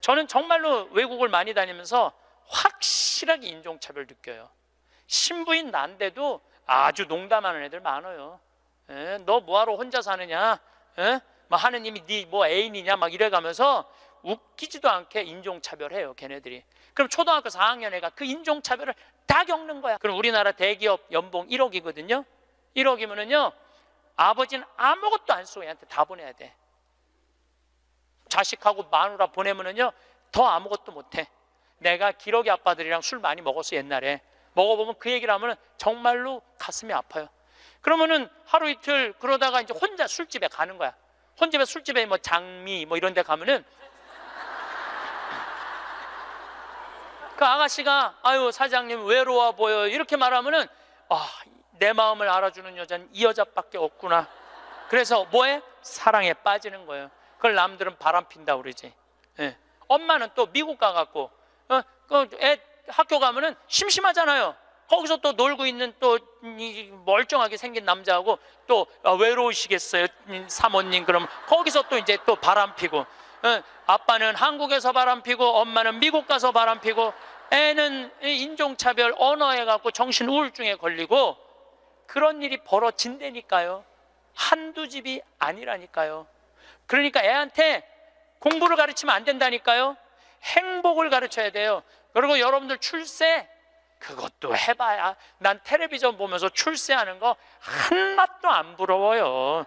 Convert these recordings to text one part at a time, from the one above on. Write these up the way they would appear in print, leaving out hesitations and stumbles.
저는 정말로 외국을 많이 다니면서 확실하게 인종차별 느껴요. 신부인 난데도 아주 농담하는 애들 많아요. 너 뭐하러 혼자 사느냐? 막 하느님이 네 뭐 애인이냐? 막 이래가면서 웃기지도 않게 인종차별해요, 걔네들이. 그럼 초등학교 4학년 애가 그 인종차별을 다 겪는 거야. 그럼 우리나라 대기업 연봉 1억이거든요. 1억이면은요, 아버지는 아무것도 안 쓰고 얘한테 다 보내야 돼. 자식하고 마누라 보내면은요, 더 아무것도 못해. 내가 기러기 아빠들이랑 술 많이 먹었어, 옛날에. 먹어보면 그 얘기를 하면 정말로 가슴이 아파요. 그러면은 하루 이틀 그러다가 이제 혼자 술집에 가는 거야. 혼자 술집에 뭐 장미 뭐 이런 데 가면은 그 아가씨가 아유 사장님 외로워 보여 이렇게 말하면은 내 마음을 알아주는 여자는 이 여자밖에 없구나. 그래서 뭐해? 사랑에 빠지는 거예요. 그걸 남들은 바람핀다고 그러지. 엄마는 또 미국 가갖고 애 학교 가면은 심심하잖아요. 거기서 또 놀고 있는 또 멀쩡하게 생긴 남자하고 또 외로우시겠어요 사모님. 그럼 거기서 또 이제 또 바람피고, 아빠는 한국에서 바람피고 엄마는 미국 가서 바람피고, 애는 인종차별 언어에 갖고 정신 우울증에 걸리고, 그런 일이 벌어진다니까요. 한두 집이 아니라니까요. 그러니까 애한테 공부를 가르치면 안 된다니까요. 행복을 가르쳐야 돼요. 그리고 여러분들 출세, 그것도 해봐야. 난 텔레비전 보면서 출세하는 거 한맛도 안 부러워요.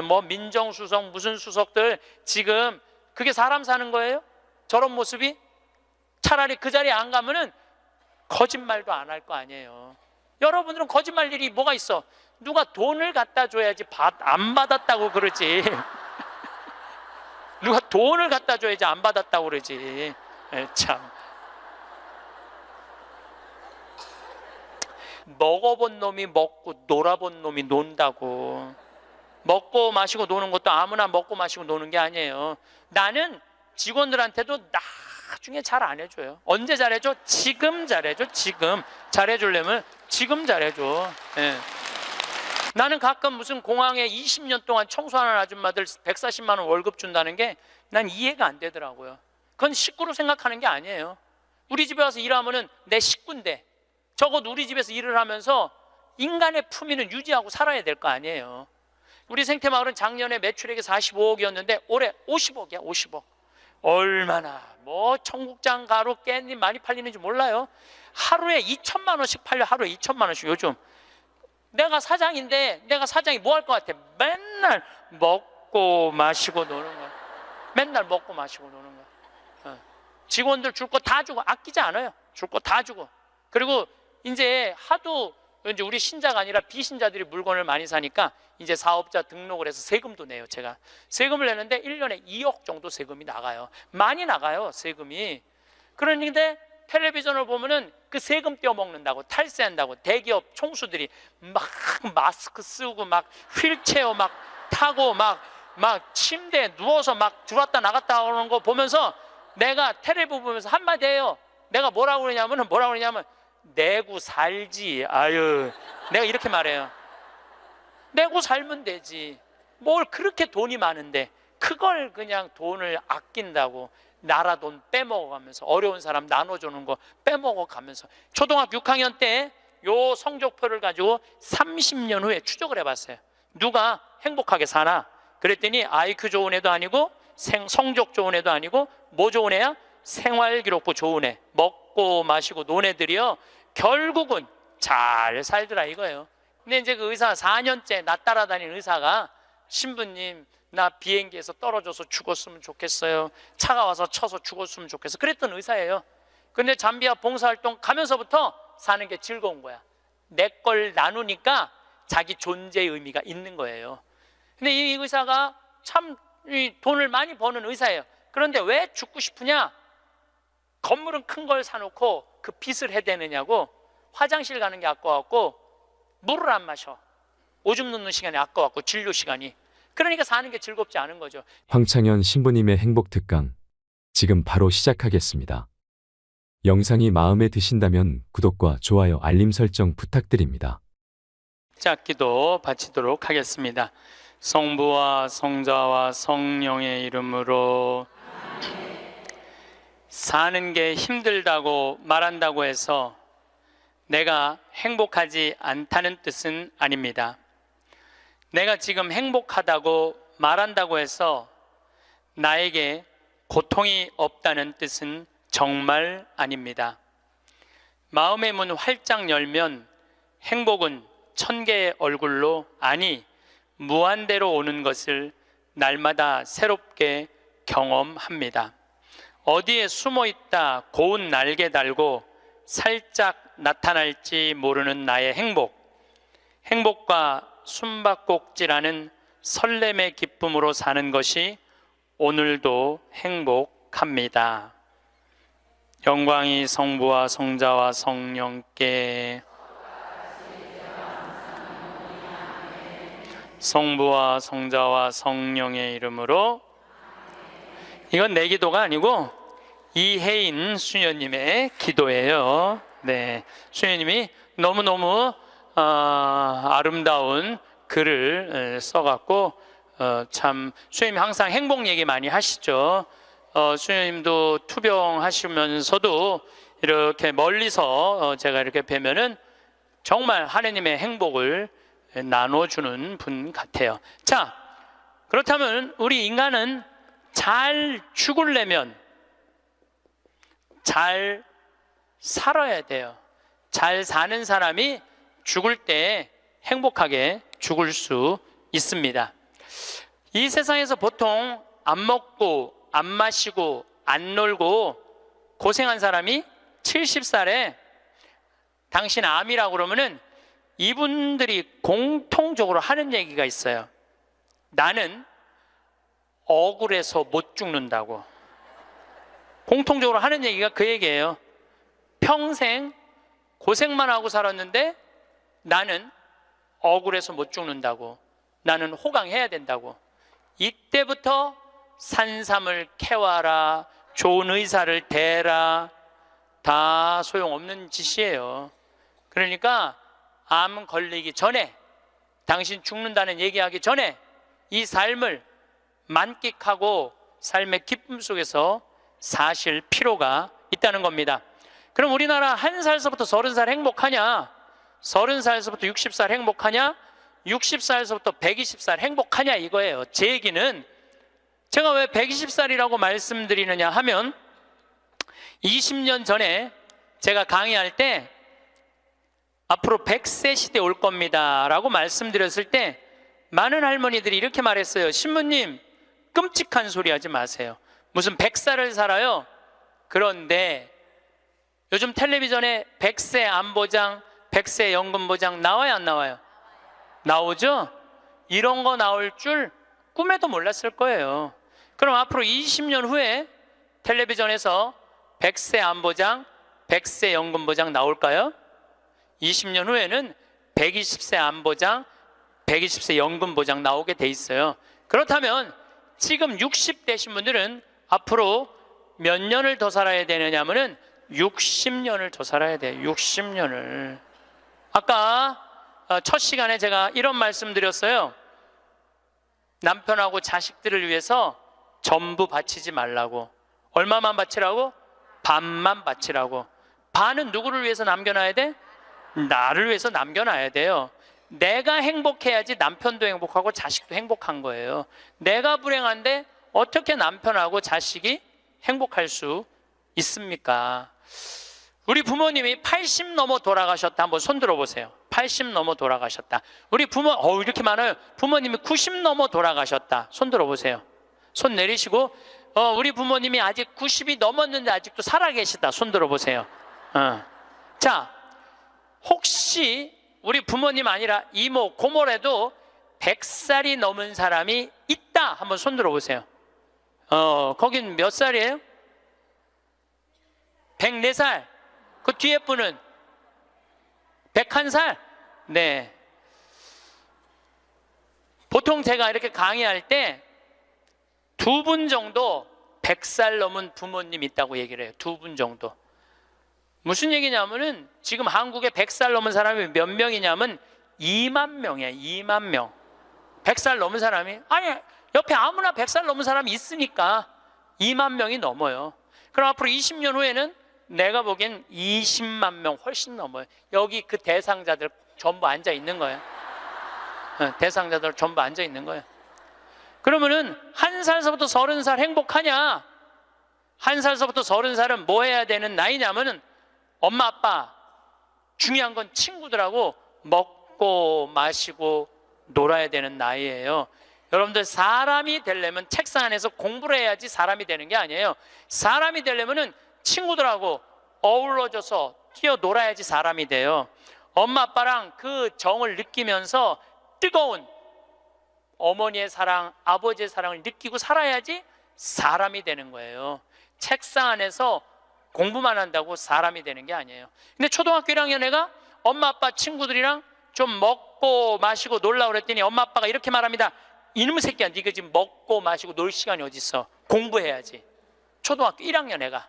뭐 민정수석 무슨 수석들 지금 그게 사람 사는 거예요? 저런 모습이? 차라리 그 자리에 안 가면은 거짓말도 안 할 거 아니에요. 여러분들은 거짓말 일이 뭐가 있어? 누가 돈을 갖다 줘야지 안 받았다고 그러지. 누가 돈을 갖다 줘야지 안 받았다고 그러지. 참. 먹어본 놈이 먹고 놀아본 놈이 논다고. 먹고 마시고 노는 것도 아무나 먹고 마시고 노는 게 아니에요. 나는 직원들한테도 나중에 잘 안 해줘요. 언제 잘해줘? 지금 잘해줘. 지금 잘해주려면 지금 잘해줘. 나는 가끔 무슨 공항에 20년 동안 청소하는 아줌마들 140만 원 월급 준다는 게 난 이해가 안 되더라고요. 그건 식구로 생각하는 게 아니에요. 우리 집에 와서 일하면은 내 식구인데 적어도 우리 집에서 일을 하면서 인간의 품위는 유지하고 살아야 될 거 아니에요. 우리 생태마을은 작년에 매출액이 45억이었는데 올해 50억이야. 50억. 얼마나 뭐 청국장 가루 깻잎 많이 팔리는지 몰라요. 하루에 2천만 원씩 팔려. 하루에 2천만 원씩. 요즘 내가 사장인데 내가 사장이 뭐 할 것 같아? 맨날 먹고 마시고 노는 거야. 맨날 먹고 마시고 노는 거야. 직원들 줄 거 다 주고, 아끼지 않아요. 줄 거 다 주고. 그리고 이제 하도 이제 우리 신자가 아니라 비신자들이 물건을 많이 사니까 이제 사업자 등록을 해서 세금도 내요. 제가 세금을 내는데 1년에 2억 정도 세금이 나가요. 많이 나가요, 세금이. 그런데 텔레비전을 보면은 그 세금 떼어먹는다고, 탈세한다고 대기업 총수들이 막 마스크 쓰고 막 휠체어 막 타고 막 침대에 누워서 막 들어왔다 나갔다 하는 거 보면서 내가 텔레비 보면서 한마디 해요. 내가 뭐라고 그러냐면 내고 살지. 아유, 내가 이렇게 말해요. 내고 살면 되지. 뭘 그렇게 돈이 많은데 그걸 그냥 돈을 아낀다고 나라 돈 빼먹어가면서, 어려운 사람 나눠주는 거 빼먹어가면서. 초등학교 6학년 때 요 성적표를 가지고 30년 후에 추적을 해봤어요. 누가 행복하게 사나? 그랬더니 IQ 좋은 애도 아니고 성적 좋은 애도 아니고 뭐 좋은 애야? 생활기록부 좋은 애, 먹고 마시고 논 애들이요 결국은 잘 살더라 이거예요. 근데 이제 그 의사 4년째 나 따라다니는 의사가, 신부님 나 비행기에서 떨어져서 죽었으면 좋겠어요. 차가 와서 쳐서 죽었으면 좋겠어. 그랬던 의사예요. 근데 잠비아 봉사활동 가면서부터 사는 게 즐거운 거야. 내 걸 나누니까 자기 존재의 의미가 있는 거예요. 근데 이 의사가 참 돈을 많이 버는 의사예요. 그런데 왜 죽고 싶으냐? 건물은 큰 걸 사놓고 그 빚을 해대느냐고. 화장실 가는 게 아까웠고 물을 안 마셔. 오줌 넣는 시간이 아까웠고 진료 시간이. 그러니까 사는 게 즐겁지 않은 거죠. 황창현 신부님의 행복 특강 지금 바로 시작하겠습니다. 영상이 마음에 드신다면 구독과 좋아요, 알림 설정 부탁드립니다. 자, 기도 바치도록 하겠습니다. 성부와 성자와 성령의 이름으로. 사는 게 힘들다고 말한다고 해서 내가 행복하지 않다는 뜻은 아닙니다. 내가 지금 행복하다고 말한다고 해서 나에게 고통이 없다는 뜻은 정말 아닙니다. 마음의 문 활짝 열면 행복은 1000개의 얼굴로, 아니 무한대로 오는 것을 날마다 새롭게 경험합니다. 어디에 숨어 있다 고운 날개 달고 살짝 나타날지 모르는 나의 행복, 행복과 숨바꼭질하는 설렘의 기쁨으로 사는 것이 오늘도 행복합니다. 영광이 성부와 성자와 성령께, 성부와 성자와 성령의 이름으로. 이건 내 기도가 아니고 이혜인 수녀님의 기도예요. 네, 수녀님이 너무너무 아름다운 글을 써갖고 참 수녀님 항상 행복 얘기 많이 하시죠. 수녀님도 투병하시면서도 이렇게 멀리서 제가 이렇게 뵈면은 정말 하느님의 행복을 나눠주는 분 같아요. 자, 그렇다면 우리 인간은 잘 죽으려면 잘 살아야 돼요. 잘 사는 사람이 죽을 때 행복하게 죽을 수 있습니다. 이 세상에서 보통 안 먹고 안 마시고 안 놀고 고생한 사람이 70살에 당신 암이라고 그러면은 이분들이 공통적으로 하는 얘기가 있어요. 나는 억울해서 못 죽는다고. 공통적으로 하는 얘기가 그 얘기예요. 평생 고생만 하고 살았는데 나는 억울해서 못 죽는다고. 나는 호강해야 된다고. 이때부터 산삼을 캐와라, 좋은 의사를 대라, 다 소용없는 짓이에요. 그러니까 암 걸리기 전에, 당신 죽는다는 얘기하기 전에 이 삶을 만끽하고 삶의 기쁨 속에서 사실 필요가 있다는 겁니다. 그럼 우리나라 1살서부터 30살 행복하냐? 30살서부터 60살 행복하냐? 60살서부터 120살 행복하냐 이거예요. 제 얘기는 제가 왜 120살이라고 말씀드리느냐 하면 20년 전에 제가 강의할 때 앞으로 100세 시대 올 겁니다 라고 말씀드렸을 때 많은 할머니들이 이렇게 말했어요. 신부님, 끔찍한 소리 하지 마세요. 무슨 100살을 살아요? 그런데 요즘 텔레비전에 100세 안보장, 100세 연금보장 나와요, 안 나와요? 나오죠? 이런 거 나올 줄 꿈에도 몰랐을 거예요. 그럼 앞으로 20년 후에 텔레비전에서 100세 안보장, 100세 연금보장 나올까요? 20년 후에는 120세 안보장, 120세 연금보장 나오게 돼 있어요. 그렇다면 지금 60 되신 분들은 앞으로 몇 년을 더 살아야 되느냐면은 60년을 더 살아야 돼요. 60년을. 아까 첫 시간에 제가 이런 말씀 드렸어요. 남편하고 자식들을 위해서 전부 바치지 말라고. 얼마만 바치라고? 반만 바치라고. 반은 누구를 위해서 남겨놔야 돼? 나를 위해서 남겨놔야 돼요. 내가 행복해야지 남편도 행복하고 자식도 행복한 거예요. 내가 불행한데 어떻게 남편하고 자식이 행복할 수 있습니까? 우리 부모님이 80 넘어 돌아가셨다. 한번 손 들어보세요. 80 넘어 돌아가셨다. 우리 부모, 이렇게 많아요. 부모님이 90 넘어 돌아가셨다. 손 들어보세요. 손 내리시고, 우리 부모님이 아직 90이 넘었는데 아직도 살아계시다. 손 들어보세요. 자, 혹시 우리 부모님 아니라 이모, 고모라도 100살이 넘은 사람이 있다. 한번 손 들어보세요. 거긴 몇 살이에요? 104살. 그 뒤에 분은 101살? 네. 보통 제가 이렇게 강의할 때 2분 정도 100살 넘은 부모님 있다고 얘기를 해요. 2분 정도. 무슨 얘기냐면은 지금 한국에 100살 넘은 사람이 몇 명이냐면 2만 명이에요. 2만 명. 100살 넘은 사람이, 아니 옆에 아무나 100살 넘은 사람이 있으니까 2만 명이 넘어요. 그럼 앞으로 20년 후에는 내가 보기엔 20만 명 훨씬 넘어요. 여기 그 대상자들 전부 앉아 있는 거예요. 대상자들 전부 앉아 있는 거예요. 그러면은 1살서부터 30살 행복하냐? 1살서부터 30살은 뭐 해야 되는 나이냐면은 엄마 아빠 중요한 건 친구들하고 먹고 마시고 놀아야 되는 나이예요. 여러분들 사람이 되려면 책상 안에서 공부를 해야지 사람이 되는 게 아니에요. 사람이 되려면은 친구들하고 어우러져서 뛰어놀아야지 사람이 돼요. 엄마 아빠랑 그 정을 느끼면서 뜨거운 어머니의 사랑, 아버지의 사랑을 느끼고 살아야지 사람이 되는 거예요. 책상 안에서 공부만 한다고 사람이 되는 게 아니에요. 근데 초등학교 1학년 애가 엄마 아빠 친구들이랑 좀 먹고 마시고 놀라고 그랬더니 엄마 아빠가 이렇게 말합니다. 이놈의 새끼야, 네가 지금 먹고 마시고 놀 시간이 어디 있어? 공부해야지. 초등학교 1학년 애가.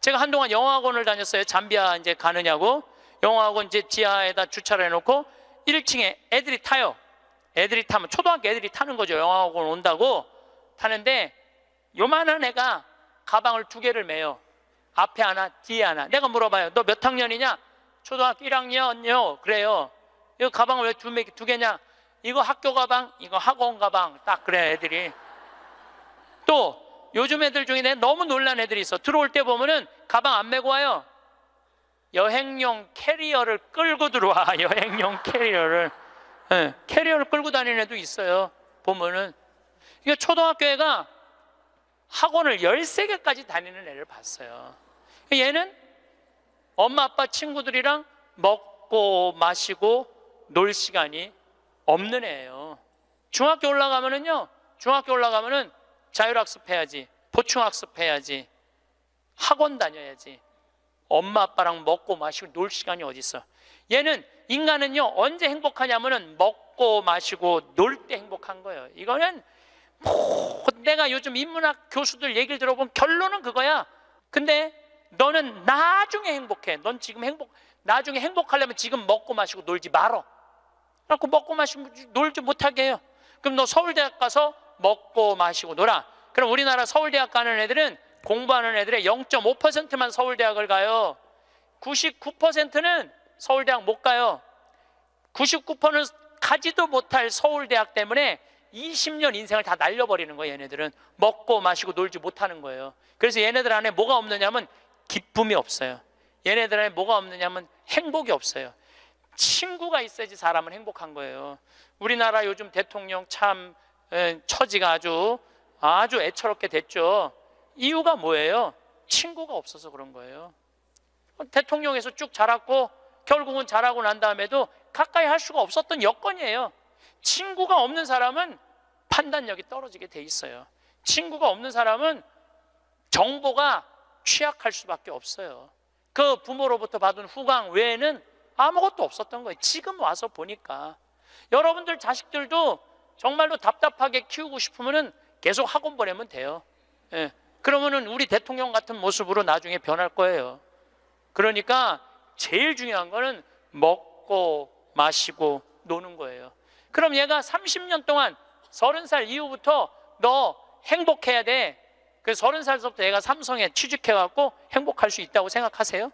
제가 한동안 영어학원을 다녔어요. 잠비아 이제 가느냐고. 영어학원 이제 지하에다 주차를 해놓고 1층에 애들이 타요. 애들이 타면 초등학교 애들이 타는 거죠. 영어학원 온다고 타는데 요만한 애가 가방을 2개를 메요. 앞에 하나 뒤에 하나. 내가 물어봐요. 너 몇 학년이냐? 초등학교 1학년요. 그래요. 이거 가방을 왜 2개냐? 이거 학교 가방, 이거 학원 가방. 딱 그래 애들이. 또 요즘 애들 중에 내가 너무 놀란 애들이 있어. 들어올 때 보면은 가방 안 메고 와요. 여행용 캐리어를 끌고 들어와. 여행용 캐리어를. 네, 캐리어를 끌고 다니는 애도 있어요. 보면은. 이게 초등학교 애가 학원을 13개까지 다니는 애를 봤어요. 얘는 엄마 아빠 친구들이랑 먹고 마시고 놀 시간이 없는 애예요. 중학교 올라가면은 자율학습 해야지, 보충학습 해야지, 학원 다녀야지. 엄마 아빠랑 먹고 마시고 놀 시간이 어디 있어? 얘는 인간은요 언제 행복하냐면은 먹고 마시고 놀 때 행복한 거예요. 이거는 내가 요즘 인문학 교수들 얘기를 들어보면 결론은 그거야. 근데 너는 나중에 행복해. 넌 지금 나중에 행복하려면 지금 먹고 마시고 놀지 말어. 그래갖고 먹고 마시고 놀지 못하게 해요. 그럼 너 서울대학 가서 먹고 마시고 놀아. 그럼 우리나라 서울대학 가는 애들은 공부하는 애들의 0.5%만 서울대학을 가요. 99%는 서울대학 못 가요. 99%는 가지도 못할 서울대학 때문에 20년 인생을 다 날려버리는 거예요. 얘네들은 먹고 마시고 놀지 못하는 거예요. 그래서 얘네들 안에 뭐가 없느냐면 기쁨이 없어요. 얘네들 안에 뭐가 없느냐면 행복이 없어요. 친구가 있어야지 사람은 행복한 거예요. 우리나라 요즘 대통령 참 처지가 아주 애처롭게 됐죠. 이유가 뭐예요? 친구가 없어서 그런 거예요. 대통령에서 쭉 자랐고 결국은 자라고 난 다음에도 가까이 할 수가 없었던 여건이에요. 친구가 없는 사람은 판단력이 떨어지게 돼 있어요. 친구가 없는 사람은 정보가 취약할 수밖에 없어요. 그 부모로부터 받은 후광 외에는 아무것도 없었던 거예요. 지금 와서 보니까 여러분들 자식들도 정말로 답답하게 키우고 싶으면 계속 학원 보내면 돼요. 예. 그러면은 우리 대통령 같은 모습으로 나중에 변할 거예요. 그러니까 제일 중요한 거는 먹고 마시고 노는 거예요. 그럼 얘가 30년 동안 30살 이후부터 너 행복해야 돼. 그래서 30살부터 얘가 삼성에 취직해갖고 행복할 수 있다고 생각하세요?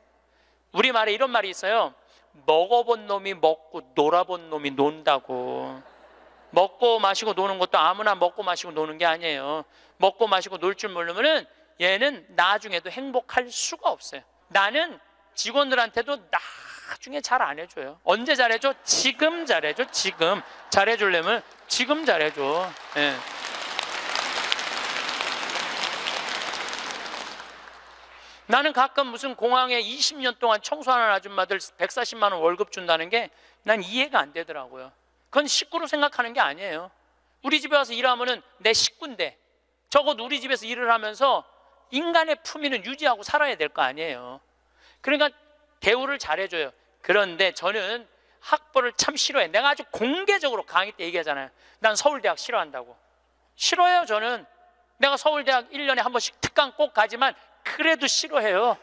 우리말에 이런 말이 있어요. 먹어본 놈이 먹고 놀아본 놈이 논다고. 먹고 마시고 노는 것도 아무나 먹고 마시고 노는 게 아니에요. 먹고 마시고 놀 줄 모르면은 얘는 나중에도 행복할 수가 없어요. 나는 직원들한테도 나중에 잘 안 해줘요. 언제 잘해줘? 지금 잘해줘. 지금 잘해주려면 지금 잘해줘. 예. 나는 가끔 무슨 공항에 20년 동안 청소하는 아줌마들 140만 원 월급 준다는 게 난 이해가 안 되더라고요. 그건 식구로 생각하는 게 아니에요. 우리 집에 와서 일하면은 내 식구인데 적어도 우리 집에서 일을 하면서 인간의 품위는 유지하고 살아야 될 거 아니에요. 그러니까 대우를 잘해줘요. 그런데 저는 학벌을 참 싫어해. 내가 아주 공개적으로 강의 때 얘기하잖아요. 난 서울대학 싫어한다고. 싫어해요. 저는 내가 서울대학 1년에 한 번씩 특강 꼭 가지만 그래도 싫어해요.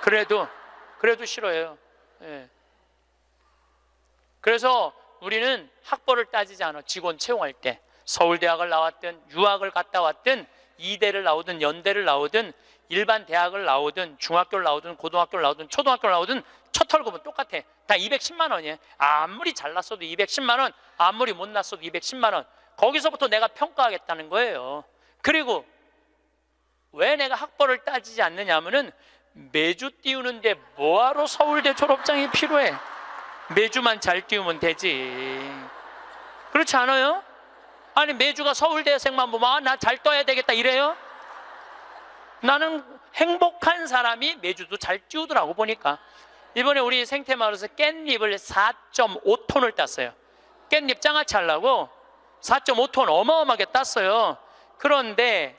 그래도 싫어해요. 예. 그래서 우리는 학벌을 따지지 않아. 직원 채용할 때 서울대학을 나왔든 유학을 갔다 왔든 이대를 나오든 연대를 나오든 일반 대학을 나오든 중학교를 나오든 고등학교를 나오든 초등학교를 나오든 첫 월급은 똑같아. 다 210만 원이에요. 아무리 잘났어도 210만 원, 아무리 못났어도 210만 원. 거기서부터 내가 평가하겠다는 거예요. 그리고 왜 내가 학벌을 따지지 않느냐 하면은 매주 띄우는데 뭐하러 서울대 졸업장이 필요해? 매주만 잘 띄우면 되지. 그렇지 않아요? 아니 매주가 서울대생만 보면 나 잘 떠야 되겠다 이래요? 나는 행복한 사람이 매주도 잘 띄우더라고 보니까. 이번에 우리 생태마을에서 깻잎을 4.5톤을 땄어요. 깻잎 장아찌 하려고 4.5톤 어마어마하게 땄어요. 그런데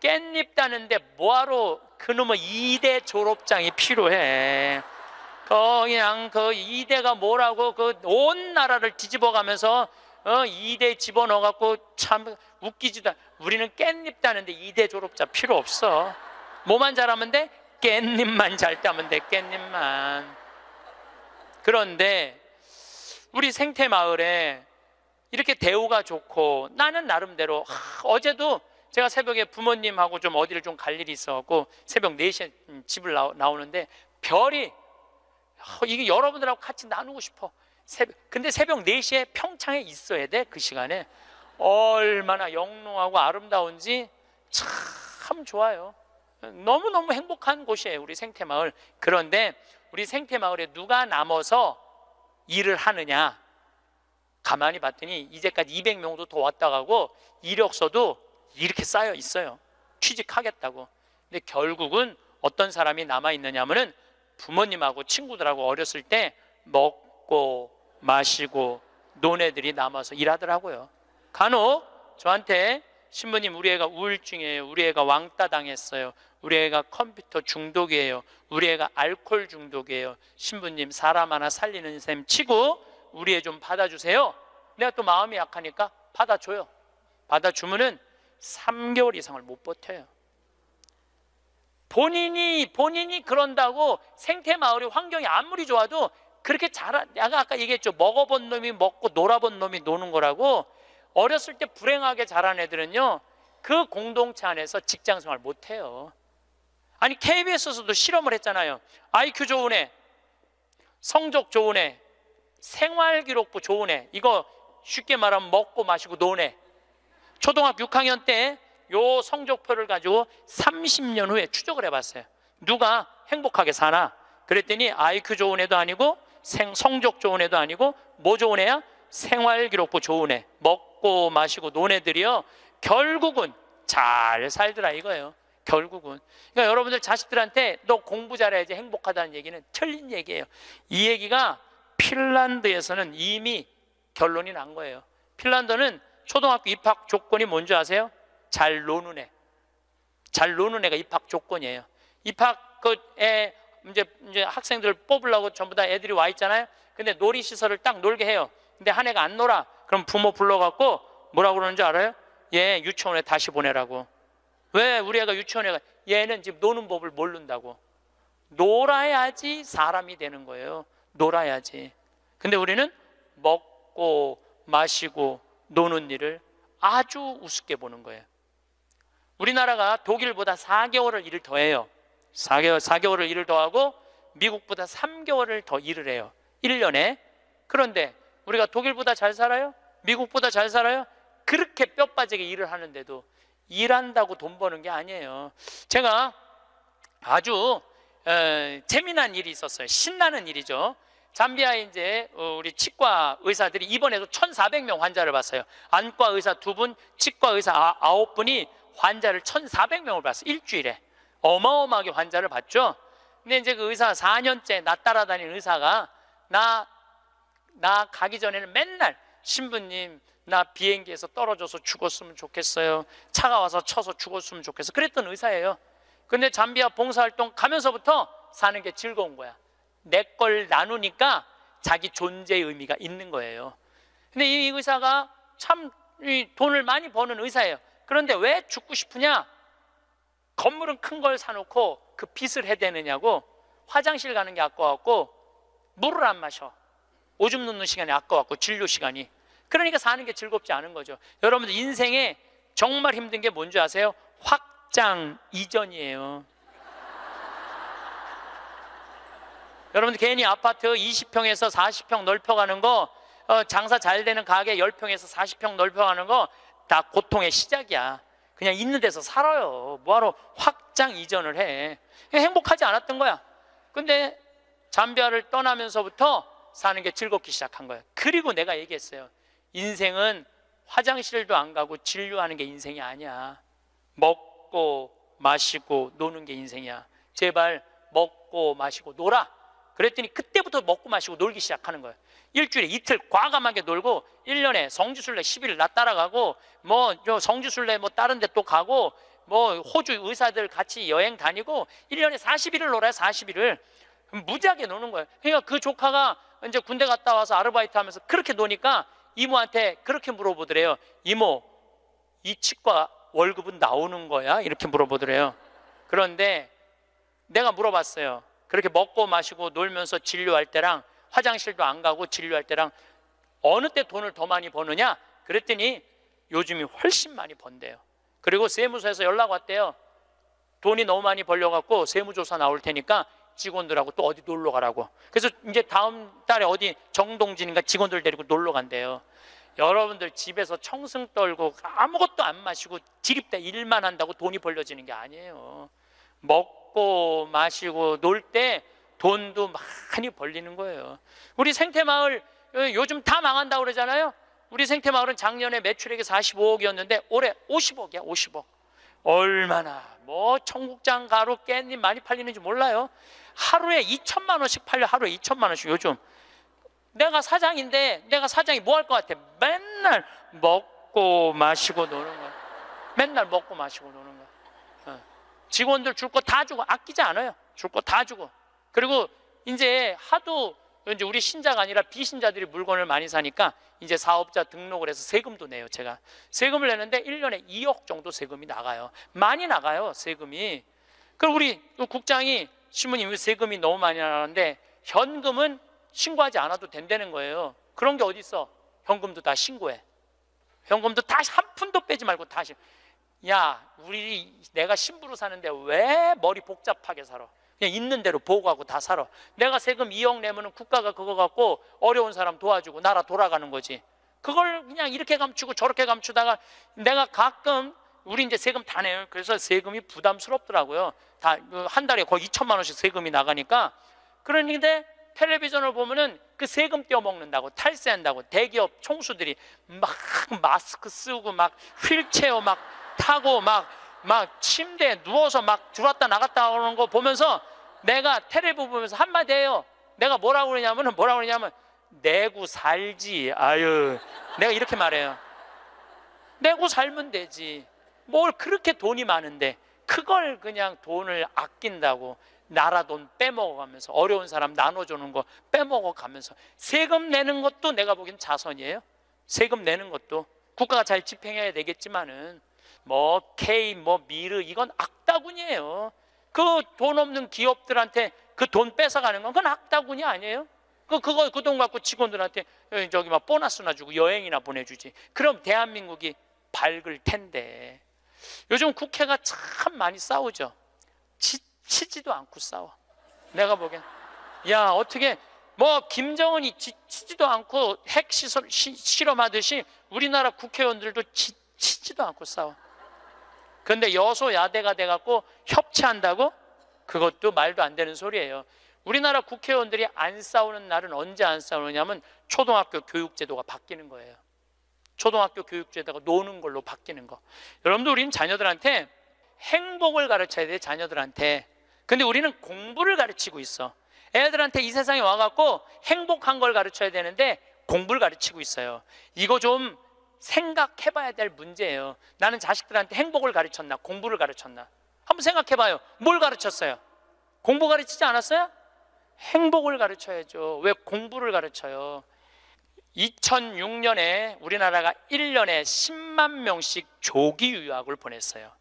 깻잎 따는데 뭐하러 그놈의 2대 졸업장이 필요해? 그냥 그 2대가 뭐라고 그 온 나라를 뒤집어 가면서 2대 집어넣어갖고 참 웃기지도. 우리는 깻잎 따는데 2대 졸업자 필요 없어. 뭐만 잘하면 돼? 깻잎만 잘 따면 돼. 깻잎만. 그런데 우리 생태마을에 이렇게 대우가 좋고 나는 나름대로 어제도 제가 새벽에 부모님하고 좀 어디를 좀 갈 일이 있어갖고 새벽 4시에 집을 나오는데 별이 이게 여러분들하고 같이 나누고 싶어. 근데 새벽 4시에 평창에 있어야 돼. 그 시간에 얼마나 영롱하고 아름다운지 참 좋아요. 너무너무 행복한 곳이에요 우리 생태마을. 그런데 우리 생태마을에 누가 남아서 일을 하느냐, 가만히 봤더니 이제까지 200명도 더 왔다 가고 이력서도 이렇게 쌓여 있어요. 취직하겠다고. 근데 결국은 어떤 사람이 남아있느냐 하면은 부모님하고 친구들하고 어렸을 때 먹고 마시고 논 애들이 남아서 일하더라고요. 간혹 저한테 신부님 우리 애가 우울증이에요, 우리 애가 왕따 당했어요, 우리 애가 컴퓨터 중독이에요, 우리 애가 알코올 중독이에요, 신부님 사람 하나 살리는 셈 치고 우리 애 좀 받아주세요. 내가 또 마음이 약하니까 받아줘요. 받아주면은 3개월 이상을 못 버텨요. 본인이 그런다고 생태마을의 환경이 아무리 좋아도 그렇게 내가 아까 얘기했죠. 먹어본 놈이 먹고 놀아본 놈이 노는 거라고. 어렸을 때 불행하게 자란 애들은요 그 공동체 안에서 직장생활 못해요. 아니 KBS에서도 실험을 했잖아요. IQ 좋은 애, 성적 좋은 애, 생활기록부 좋은 애, 이거 쉽게 말하면 먹고 마시고 노는 애. 초등학교 6학년 때 요 성적표를 가지고 30년 후에 추적을 해봤어요. 누가 행복하게 사나? 그랬더니 IQ 좋은 애도 아니고 성적 좋은 애도 아니고 뭐 좋은 애야? 생활기록부 좋은 애, 먹고 마시고 노는 애들이요 결국은 잘 살더라 이거예요. 결국은. 그러니까 여러분들 자식들한테 너 공부 잘해야지 행복하다는 얘기는 틀린 얘기예요. 이 얘기가 핀란드에서는 이미 결론이 난 거예요. 핀란드는 초등학교 입학 조건이 뭔지 아세요? 잘 노는 애. 잘 노는 애가 입학 조건이에요. 입학 애 이제 학생들 뽑으려고 전부 다 애들이 와 있잖아요. 근데 놀이시설을 딱 놀게 해요. 근데 한 애가 안 놀아. 그럼 부모 불러갖고 뭐라고 그러는 줄 알아요? 얘 유치원에 다시 보내라고. 왜? 우리 애가 유치원에 가? 얘는 지금 노는 법을 모른다고. 놀아야지 사람이 되는 거예요. 놀아야지. 근데 우리는 먹고 마시고 노는 일을 아주 우습게 보는 거예요. 우리나라가 독일보다 4개월을 일을 더 해요. 4개월을 일을 더 하고 미국보다 3개월을 더 일을 해요. 1년에. 그런데 우리가 독일보다 잘 살아요? 미국보다 잘 살아요? 그렇게 뼈 빠지게 일을 하는데도 일한다고 돈 버는 게 아니에요. 제가 아주 재미난 일이 있었어요. 신나는 일이죠. 잠비아에 이제 우리 치과 의사들이 이번에도 1,400명 환자를 봤어요. 안과 의사 2분, 치과 의사 9분이 환자를 1,400명을 봤어요. 일주일에. 어마어마하게 환자를 봤죠. 근데 이제 그 의사 4년째 나 따라다니는 의사가 나 가기 전에는 맨날 신부님 나 비행기에서 떨어져서 죽었으면 좋겠어요. 차가 와서 쳐서 죽었으면 좋겠어. 그랬던 의사예요. 근데 잠비아 봉사활동 가면서부터 사는 게 즐거운 거야. 내 걸 나누니까 자기 존재의 의미가 있는 거예요. 근데 이 의사가 참 돈을 많이 버는 의사예요. 그런데 왜 죽고 싶으냐? 건물은 큰 걸 사놓고 그 빚을 해대느냐고. 화장실 가는 게 아까웠고 물을 안 마셔. 오줌 놓는 시간이 아까웠고 진료 시간이. 그러니까 사는 게 즐겁지 않은 거죠. 여러분들 인생에 정말 힘든 게 뭔지 아세요? 확장 이전이에요. 여러분들 괜히 아파트 20평에서 40평 넓혀가는 거, 장사 잘 되는 가게 10평에서 40평 넓혀가는 거 다 고통의 시작이야. 그냥 있는 데서 살아요. 뭐하러 확장 이전을 해. 행복하지 않았던 거야. 근데 잠비아를 떠나면서부터 사는 게 즐겁기 시작한 거야. 그리고 내가 얘기했어요. 인생은 화장실도 안 가고 진료하는 게 인생이 아니야. 먹고 마시고 노는 게 인생이야. 제발 먹고 마시고 놀아. 그랬더니 그때부터 먹고 마시고 놀기 시작하는 거예요. 일주일에 이틀 과감하게 놀고 1년에 성지순례 10일 나 따라가고 뭐 성지순례 뭐 다른 데 또 가고 뭐 호주 의사들 같이 여행 다니고 1년에 40일을 놀아요. 40일을 무지하게 노는 거예요. 그러니까 그 조카가 이제 군대 갔다 와서 아르바이트 하면서 그렇게 노니까 이모한테 그렇게 물어보더래요. 이모, 이 치과 월급은 나오는 거야? 이렇게 물어보더래요. 그런데 내가 물어봤어요. 그렇게 먹고 마시고 놀면서 진료할 때랑 화장실도 안 가고 진료할 때랑 어느 때 돈을 더 많이 버느냐? 그랬더니 요즘이 훨씬 많이 번대요. 그리고 세무서에서 연락 왔대요. 돈이 너무 많이 벌려갖고 세무조사 나올 테니까 직원들하고 또 어디 놀러 가라고. 그래서 이제 다음 달에 어디 정동진인가 직원들 데리고 놀러 간대요. 여러분들 집에서 청승 떨고 아무것도 안 마시고 지립대 일만 한다고 돈이 벌려지는 게 아니에요. 먹고 마시고 놀 때 돈도 많이 벌리는 거예요. 우리 생태마을 요즘 다 망한다고 그러잖아요. 우리 생태마을은 작년에 매출액이 45억이었는데 올해 50억이야. 50억. 얼마나 뭐 청국장 가루 깻잎 많이 팔리는지 몰라요. 하루에 2천만 원씩 팔려. 하루에 2천만 원씩. 요즘 내가 사장인데 내가 사장이 뭐 할 것 같아? 맨날 먹고 마시고 노는 거야. 맨날 먹고 마시고 노는 거야. 직원들 줄 거 다 주고 아끼지 않아요. 줄 거 다 주고. 그리고 이제 하도 이제 우리 신자가 아니라 비신자들이 물건을 많이 사니까 이제 사업자 등록을 해서 세금도 내요. 제가 세금을 내는데 1년에 2억 정도 세금이 나가요. 많이 나가요, 세금이. 그럼 우리 국장이 신부님 세금이 너무 많이 나가는데 현금은 신고하지 않아도 된다는 거예요. 그런 게 어디 있어? 현금도 다 신고해. 현금도 다 한 푼도 빼지 말고 다 신고. 야, 내가 신부로 사는데 왜 머리 복잡하게 살아? 그냥 있는 대로 보고하고 다 살아. 내가 세금 2억 내면은 국가가 그거 갖고 어려운 사람 도와주고 나라 돌아가는 거지. 그걸 그냥 이렇게 감추고 저렇게 감추다가 내가 가끔 우리 이제 세금 다 내요. 그래서 세금이 부담스럽더라고요. 다 한 달에 거의 2천만 원씩 세금이 나가니까. 그런데 텔레비전을 보면은 그 세금 떼어먹는다고 탈세한다고 대기업 총수들이 막 마스크 쓰고 막 휠체어 막 타고 막 침대에 누워서 막 들어왔다 나갔다 하는 거 보면서 내가 텔레비 보면서 한마디 해요. 내가 뭐라고 그러냐면 내고 살지. 아유, 내가 이렇게 말해요. 내고 살면 되지. 뭘 그렇게 돈이 많은데 그걸 그냥 돈을 아낀다고 나라 돈 빼먹어가면서 어려운 사람 나눠주는 거 빼먹어가면서 세금 내는 것도 내가 보기엔 자선이에요. 세금 내는 것도 국가가 잘 집행해야 되겠지만은 뭐 K 뭐 미르 이건 악다군이에요. 그 돈 없는 기업들한테 그 돈 뺏어가는 건 그건 악다군이 아니에요. 그 돈 갖고 직원들한테 저기 막 보너스나 주고 여행이나 보내주지. 그럼 대한민국이 밝을 텐데. 요즘 국회가 참 많이 싸우죠. 치지도 않고 싸워. 내가 보기엔 야 어떻게 뭐 김정은이 치지도 않고 핵 실험하듯이 우리나라 국회의원들도 치지도 않고 싸워. 그런데 여소야대가 돼갖고 협치한다고? 그것도 말도 안 되는 소리예요. 우리나라 국회의원들이 안 싸우는 날은 언제 안 싸우느냐면 초등학교 교육제도가 바뀌는 거예요. 초등학교 교육제도가 노는 걸로 바뀌는 거. 여러분들 우리는 자녀들한테 행복을 가르쳐야 돼. 자녀들한테. 근데 우리는 공부를 가르치고 있어. 애들한테 이 세상에 와갖고 행복한 걸 가르쳐야 되는데 공부를 가르치고 있어요. 이거 좀 생각해봐야 될 문제예요. 나는 자식들한테 행복을 가르쳤나 공부를 가르쳤나 한번 생각해봐요. 뭘 가르쳤어요? 공부 가르치지 않았어요? 행복을 가르쳐야죠. 왜 공부를 가르쳐요? 2006년에 우리나라가 1년에 10만 명씩 조기 유학을 보냈어요.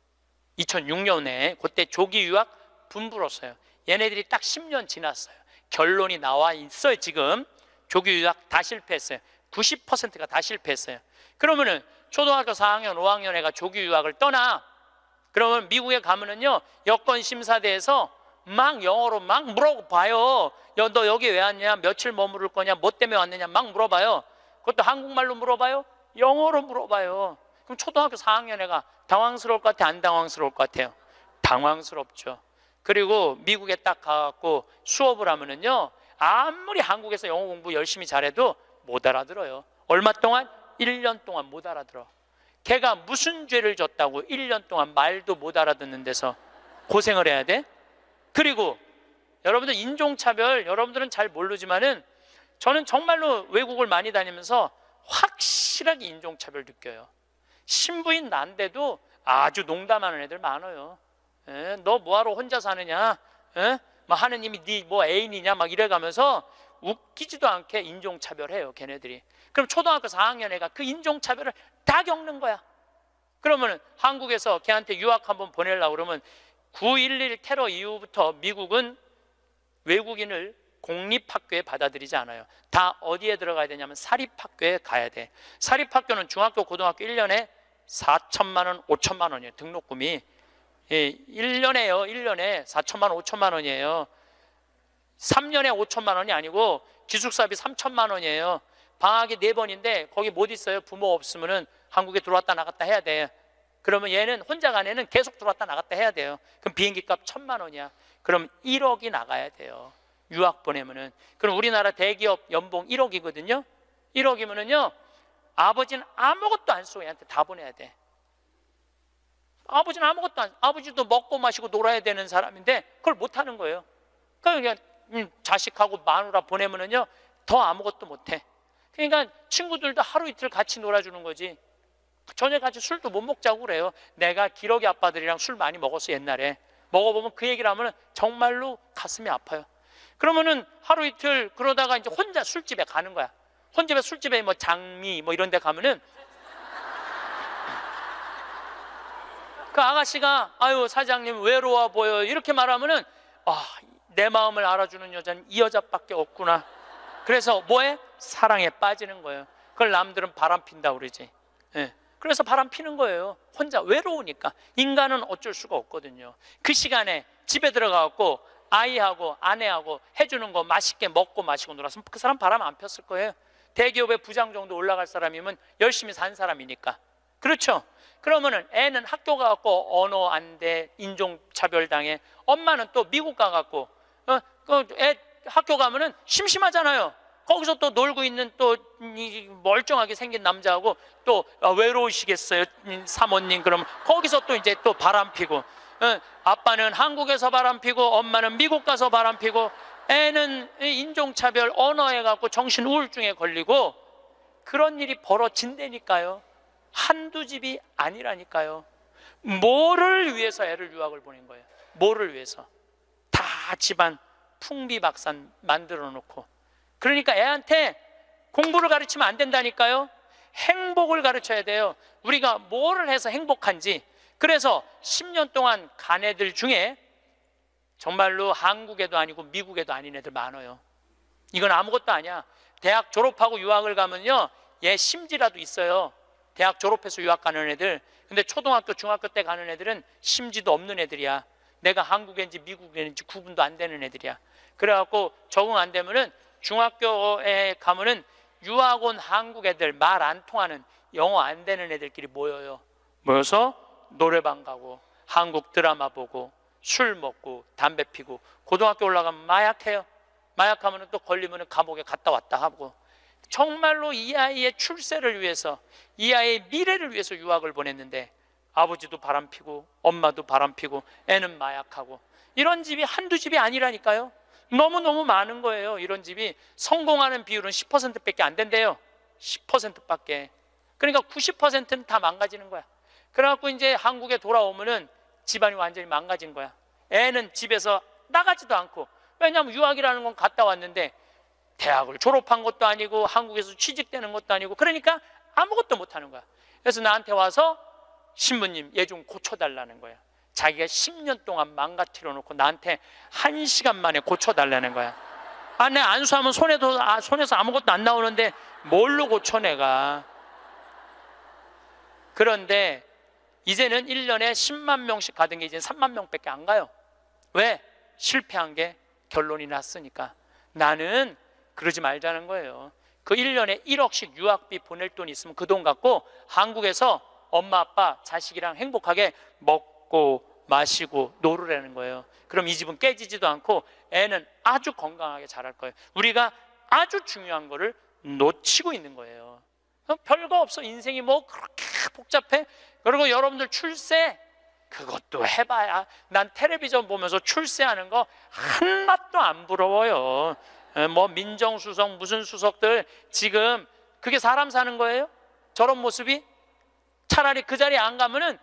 2006년에 그때 조기 유학 분불었어요. 얘네들이 딱 10년 지났어요. 결론이 나와 있어요. 지금 조기 유학 다 실패했어요. 90%가 다 실패했어요. 그러면은 초등학교 4학년, 5학년 애가 조기 유학을 떠나. 그러면 미국에 가면은요 여권 심사대에서 막 영어로 막 물어봐요. 너 여기 왜 왔냐? 며칠 머무를 거냐? 뭐 때문에 왔느냐? 막 물어봐요. 그것도 한국말로 물어봐요? 영어로 물어봐요. 그럼 초등학교 4학년 애가 당황스러울 것 같아? 안 당황스러울 것 같아요? 당황스럽죠. 그리고 미국에 딱 가갖고 수업을 하면은요, 아무리 한국에서 영어 공부 열심히 잘해도 못 알아들어요. 얼마 동안? 1년 동안 못 알아들어. 걔가 무슨 죄를 졌다고 1년 동안 말도 못 알아듣는 데서 고생을 해야 돼? 그리고 여러분들 인종차별, 여러분들은 잘 모르지만은 저는 정말로 외국을 많이 다니면서 확실하게 인종차별 느껴요. 신부인 난데도 아주 농담하는 애들 많아요. 너 뭐하러 혼자 사느냐? 막 하느님이 네 뭐 애인이냐? 막 이래가면서 웃기지도 않게 인종차별해요, 걔네들이. 그럼 초등학교 4학년 애가 그 인종차별을 다 겪는 거야. 그러면 한국에서 걔한테 유학 한번 보내려고 그러면 9.11 테러 이후부터 미국은 외국인을 공립학교에 받아들이지 않아요. 다 어디에 들어가야 되냐면 사립학교에 가야 돼. 사립학교는 중학교, 고등학교 1년에 4천만 원, 5천만 원이에요. 등록금이. 1년에요. 1년에 4천만 원, 5천만 원이에요. 3년에 5천만 원이 아니고 기숙사비 3천만 원이에요. 방학이 4번인데 거기 못 있어요. 부모 없으면은 한국에 들어왔다 나갔다 해야 돼. 그러면 얘는 혼자 간 애는 계속 들어왔다 나갔다 해야 돼요. 그럼 비행기 값 1,000만 원이야. 그럼 1억이 나가야 돼요. 유학 보내면은. 그럼 우리나라 대기업 연봉 1억이거든요. 1억이면은요, 아버지는 아무것도 안 쓰고 얘한테 다 보내야 돼. 아버지는 아무것도 안, 아버지도 먹고 마시고 놀아야 되는 사람인데 그걸 못 하는 거예요. 그러니까 자식하고 마누라 보내면은요, 더 아무것도 못 해. 그러니까 친구들도 하루 이틀 같이 놀아주는 거지. 저녁 같이 술도 못 먹자고 그래요. 내가 기러기 아빠들이랑 술 많이 먹었어, 옛날에. 먹어보면 그 얘기를 하면 정말로 가슴이 아파요. 그러면은 하루 이틀 그러다가 이제 혼자 술집에 가는 거야. 혼자 술집에 뭐 장미 뭐 이런 데 가면은 그 아가씨가 아유 사장님 외로워 보여 이렇게 말하면은 내 마음을 알아주는 여자는 이 여자밖에 없구나. 그래서 뭐해? 사랑에 빠지는 거예요. 그걸 남들은 바람 핀다 그러지. 그래서 바람 피는 거예요. 혼자 외로우니까. 인간은 어쩔 수가 없거든요. 그 시간에 집에 들어가갖고 아이하고 아내하고 해주는 거 맛있게 먹고 마시고 놀았으면 그 사람 바람 안 폈을 거예요. 대기업의 부장 정도 올라갈 사람이면 열심히 산 사람이니까. 그렇죠? 그러면은 애는 학교 가갖고 언어 안 돼, 인종차별 당해. 엄마는 또 미국 가갖고 애 학교 가면은 심심하잖아요. 거기서 또 놀고 있는 또 멀쩡하게 생긴 남자하고 또 외로우시겠어요, 사모님. 그러면 거기서 또 이제 또 바람 피고, 아빠는 한국에서 바람 피고 엄마는 미국 가서 바람 피고, 애는 인종차별 언어에 갖고 정신 우울증에 걸리고, 그런 일이 벌어진다니까요. 한두 집이 아니라니까요. 뭐를 위해서 애를 유학을 보낸 거예요? 뭐를 위해서? 다 집안 풍비박산 만들어 놓고. 그러니까 애한테 공부를 가르치면 안 된다니까요. 행복을 가르쳐야 돼요. 우리가 뭐를 해서 행복한지. 그래서 10년 동안 간 애들 중에 정말로 한국에도 아니고 미국에도 아닌 애들 많아요. 이건 아무것도 아니야. 대학 졸업하고 유학을 가면요, 얘 심지라도 있어요. 대학 졸업해서 유학 가는 애들. 근데 초등학교 중학교 때 가는 애들은 심지도 없는 애들이야. 내가 한국인지 미국인지 구분도 안 되는 애들이야. 그래갖고 적응 안 되면은 중학교에 가면은 유학 온 한국 애들, 말 안 통하는 영어 안 되는 애들끼리 모여요. 모여서 노래방 가고 한국 드라마 보고 술 먹고 담배 피고, 고등학교 올라가면 마약해요. 마약하면 또 걸리면 감옥에 갔다 왔다 하고. 정말로 이 아이의 출세를 위해서, 이 아이의 미래를 위해서 유학을 보냈는데 아버지도 바람피고 엄마도 바람피고 애는 마약하고. 이런 집이 한두 집이 아니라니까요. 너무너무 많은 거예요. 이런 집이. 성공하는 비율은 10%밖에 안 된대요. 10%밖에. 그러니까 90%는 다 망가지는 거야. 그래갖고 이제 한국에 돌아오면은 집안이 완전히 망가진 거야. 애는 집에서 나가지도 않고. 왜냐하면 유학이라는 건 갔다 왔는데 대학을 졸업한 것도 아니고 한국에서 취직되는 것도 아니고, 그러니까 아무것도 못하는 거야. 그래서 나한테 와서 신부님 얘 좀 고쳐달라는 거야. 자기가 10년 동안 망가뜨려 놓고 나한테 1시간 만에 고쳐달라는 거야. 내 안수하면 손에서 아무것도 안 나오는데 뭘로 고쳐 내가. 그런데 이제는 1년에 10만 명씩 가던 게 이제 3만 명밖에 안 가요. 왜? 실패한 게 결론이 났으니까 나는 그러지 말자는 거예요. 그 1년에 1억씩 유학비 보낼 돈이 있으면 그 돈 갖고 한국에서 엄마 아빠 자식이랑 행복하게 먹고 마시고 놀으라는 거예요. 그럼 이 집은 깨지지도 않고 애는 아주 건강하게 자랄 거예요. 우리가 아주 중요한 거를 놓치고 있는 거예요. 별거 없어. 인생이 뭐 그렇게 복잡해? 그리고 여러분들 출세 그것도 해봐야, 난 텔레비전 보면서 출세하는 거 한맛도 안 부러워요. 뭐 민정수석 무슨 수석들 지금 그게 사람 사는 거예요? 저런 모습이? 차라리 그 자리에 안 가면은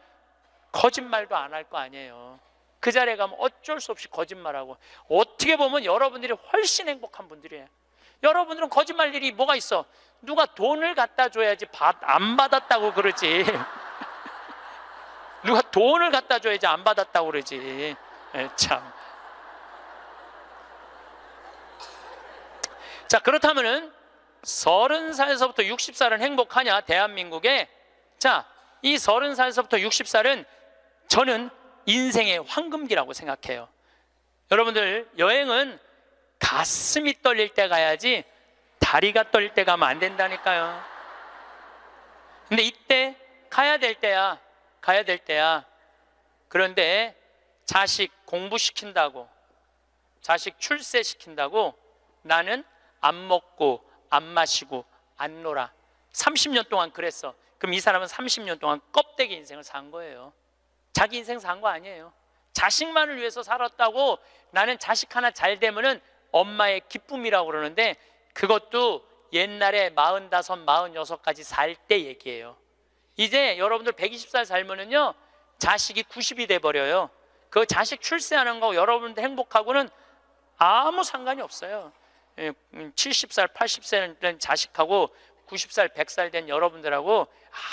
거짓말도 안 할 거 아니에요. 그 자리에 가면 어쩔 수 없이 거짓말하고, 어떻게 보면 여러분들이 훨씬 행복한 분들이에요. 여러분들은 거짓말 일이 뭐가 있어? 누가 돈을 갖다 줘야지 안 받았다고 그러지. 누가 돈을 갖다 줘야지 안 받았다고 그러지. 참. 자, 그렇다면은 30살에서부터 60살은 행복하냐? 대한민국에. 자, 이 30살에서부터 60살은 저는 인생의 황금기라고 생각해요. 여러분들, 여행은 가슴이 떨릴 때 가야지 다리가 떨릴 때 가면 안 된다니까요. 근데 이때 가야 될 때야. 가야 될 때야. 그런데 자식 공부시킨다고, 자식 출세시킨다고 나는 안 먹고 안 마시고 안 놀아. 30년 동안 그랬어. 그럼 이 사람은 30년 동안 껍데기 인생을 산 거예요. 자기 인생 산 거 아니에요. 자식만을 위해서 살았다고. 나는 자식 하나 잘 되면은 엄마의 기쁨이라고 그러는데, 그것도 옛날에 45, 46까지 살 때 얘기예요. 이제 여러분들 120살 살면은요, 자식이 90이 돼버려요. 그 자식 출세하는 거 여러분들 행복하고는 아무 상관이 없어요. 70살, 80살 된 자식하고 90살, 100살 된 여러분들하고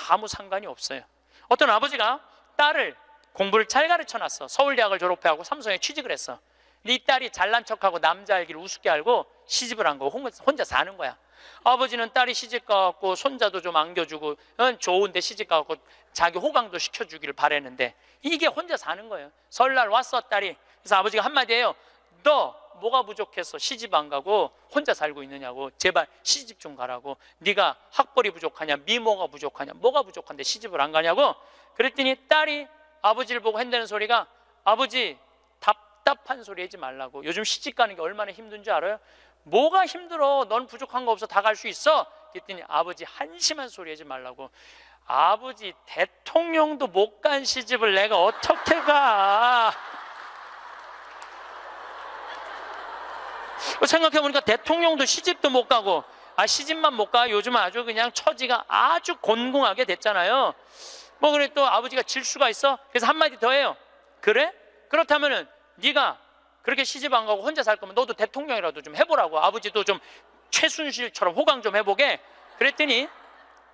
아무 상관이 없어요. 어떤 아버지가 딸을 공부를 잘 가르쳐놨어. 서울대학을 졸업해하고 삼성에 취직을 했어. 네 딸이 잘난 척하고 남자 알기를 우습게 알고 시집을 한 거, 혼자 사는 거야. 아버지는 딸이 시집 가갖고 손자도 좀 안겨주고 좋은데 시집 가갖고 자기 호강도 시켜주기를 바랬는데 이게 혼자 사는 거예요. 설날 왔어 딸이. 그래서 아버지가 한마디 해요. 너 뭐가 부족해서 시집 안 가고 혼자 살고 있느냐고. 제발 시집 좀 가라고. 네가 학벌이 부족하냐, 미모가 부족하냐, 뭐가 부족한데 시집을 안 가냐고. 그랬더니 딸이 아버지를 보고 한다는 소리가, 아버지 답답한 소리 하지 말라고. 요즘 시집 가는 게 얼마나 힘든 줄 알아요? 뭐가 힘들어? 넌 부족한 거 없어. 다 갈 수 있어. 그랬더니 아버지 한심한 소리 하지 말라고. 아버지 대통령도 못 간 시집을 내가 어떻게 가? 생각해보니까 대통령도 시집도 못 가고, 시집만 못 가. 요즘은 아주 그냥 처지가 아주 곤궁하게 됐잖아요. 뭐 그래 또 아버지가 질 수가 있어? 그래서 한마디 더 해요. 그래? 그렇다면은 네가 그렇게 시집 안 가고 혼자 살 거면 너도 대통령이라도 좀 해보라고. 아버지도 좀 최순실처럼 호강 좀 해보게. 그랬더니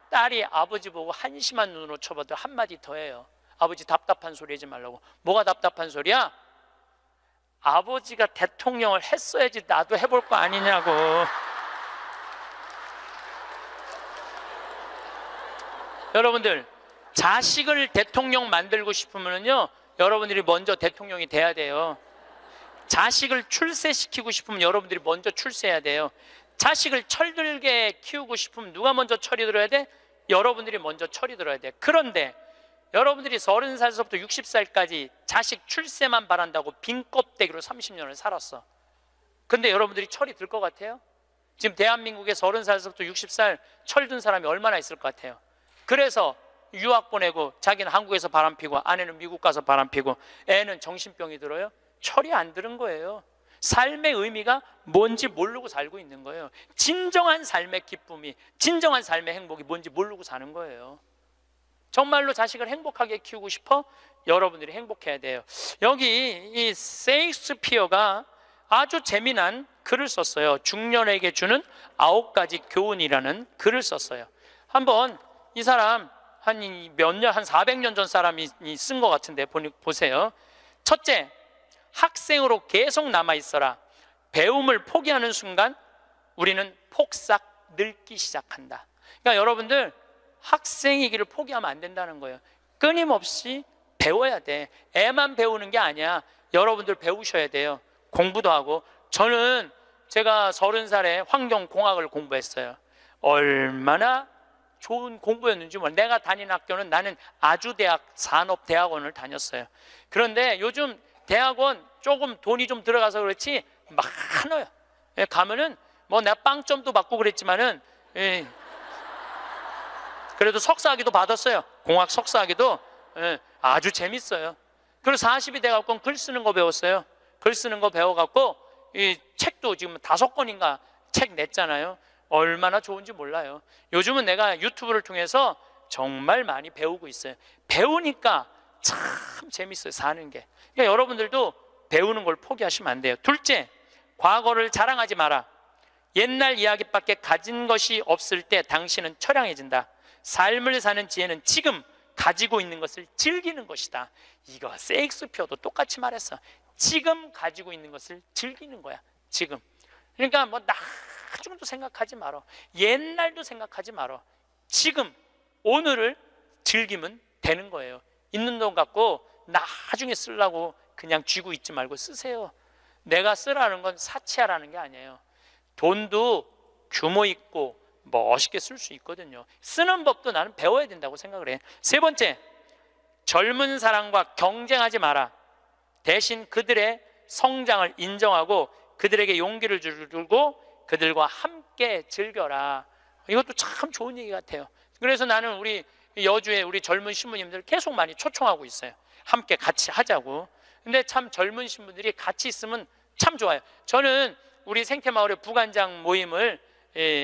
딸이 아버지 보고 한심한 눈으로 쳐봐도 한마디 더 해요. 아버지 답답한 소리 하지 말라고. 뭐가 답답한 소리야? 아버지가 대통령을 했어야지 나도 해볼 거 아니냐고. 여러분들, 자식을 대통령 만들고 싶으면요, 여러분들이 먼저 대통령이 돼야 돼요. 자식을 출세시키고 싶으면 여러분들이 먼저 출세해야 돼요. 자식을 철들게 키우고 싶으면 누가 먼저 철이 들어야 돼? 여러분들이 먼저 철이 들어야 돼. 그런데 여러분들이 30살부터 60살까지 자식 출세만 바란다고 빈 껍데기로 30년을 살았어. 근데 여러분들이 철이 들 것 같아요? 지금 대한민국에 30살부터 60살 철든 사람이 얼마나 있을 것 같아요? 그래서 유학 보내고 자기는 한국에서 바람피고 아내는 미국 가서 바람피고 애는 정신병이 들어요? 철이 안 들은 거예요. 삶의 의미가 뭔지 모르고 살고 있는 거예요. 진정한 삶의 기쁨이, 진정한 삶의 행복이 뭔지 모르고 사는 거예요. 정말로 자식을 행복하게 키우고 싶어? 여러분들이 행복해야 돼요. 여기 이 셰익스피어가 아주 재미난 글을 썼어요. 중년에게 주는 9가지 교훈이라는 글을 썼어요. 한번 이 사람 한 몇 년, 한 400년 전 사람이 쓴 것 같은데 보세요. 첫째, 학생으로 계속 남아 있어라. 배움을 포기하는 순간 우리는 폭삭 늙기 시작한다. 그러니까 여러분들, 학생이기를 포기하면 안 된다는 거예요. 끊임없이 배워야 돼. 애만 배우는 게 아니야. 여러분들 배우셔야 돼요. 공부도 하고. 저는 제가 30살에 환경공학을 공부했어요. 얼마나 좋은 공부였는지 몰라요. 내가 다닌 학교는 나는 아주대학 산업대학원을 다녔어요. 그런데 요즘 대학원 조금 돈이 좀 들어가서 그렇지 많아요. 예, 가면은 뭐 내가 빵점도 받고 그랬지만은 예, 그래도 석사학위도 받았어요. 공학 석사학위도. 예, 아주 재밌어요. 그리고 40이 돼갖고 글 쓰는 거 배웠어요. 글 쓰는 거 배워갖고 이 책도 지금 5권인가 책 냈잖아요. 얼마나 좋은지 몰라요. 요즘은 내가 유튜브를 통해서 정말 많이 배우고 있어요. 배우니까 참 재밌어요, 사는 게. 그러니까 여러분들도 배우는 걸 포기하시면 안 돼요. 둘째, 과거를 자랑하지 마라. 옛날 이야기밖에 가진 것이 없을 때 당신은 처량해진다. 삶을 사는 지혜는 지금 가지고 있는 것을 즐기는 것이다. 이거 세익스피어도 똑같이 말했어. 지금 가지고 있는 것을 즐기는 거야. 지금. 그러니까 뭐 나중도 생각하지 말어. 옛날도 생각하지 말어. 지금 오늘을 즐기면 되는 거예요. 있는 돈 갖고 나중에 쓰려고 그냥 쥐고 있지 말고 쓰세요. 내가 쓰라는 건 사치하라는 게 아니에요. 돈도 규모 있고 멋있게 쓸 수 있거든요. 쓰는 법도 나는 배워야 된다고 생각을 해. 세 번째, 젊은 사람과 경쟁하지 마라. 대신 그들의 성장을 인정하고 그들에게 용기를 주고 그들과 함께 즐겨라. 이것도 참 좋은 얘기 같아요. 그래서 나는 우리 여주에 우리 젊은 신부님들 계속 많이 초청하고 있어요. 함께 같이 하자고. 근데 참 젊은 신부들이 같이 있으면 참 좋아요. 저는 우리 생태마을의 부관장 모임을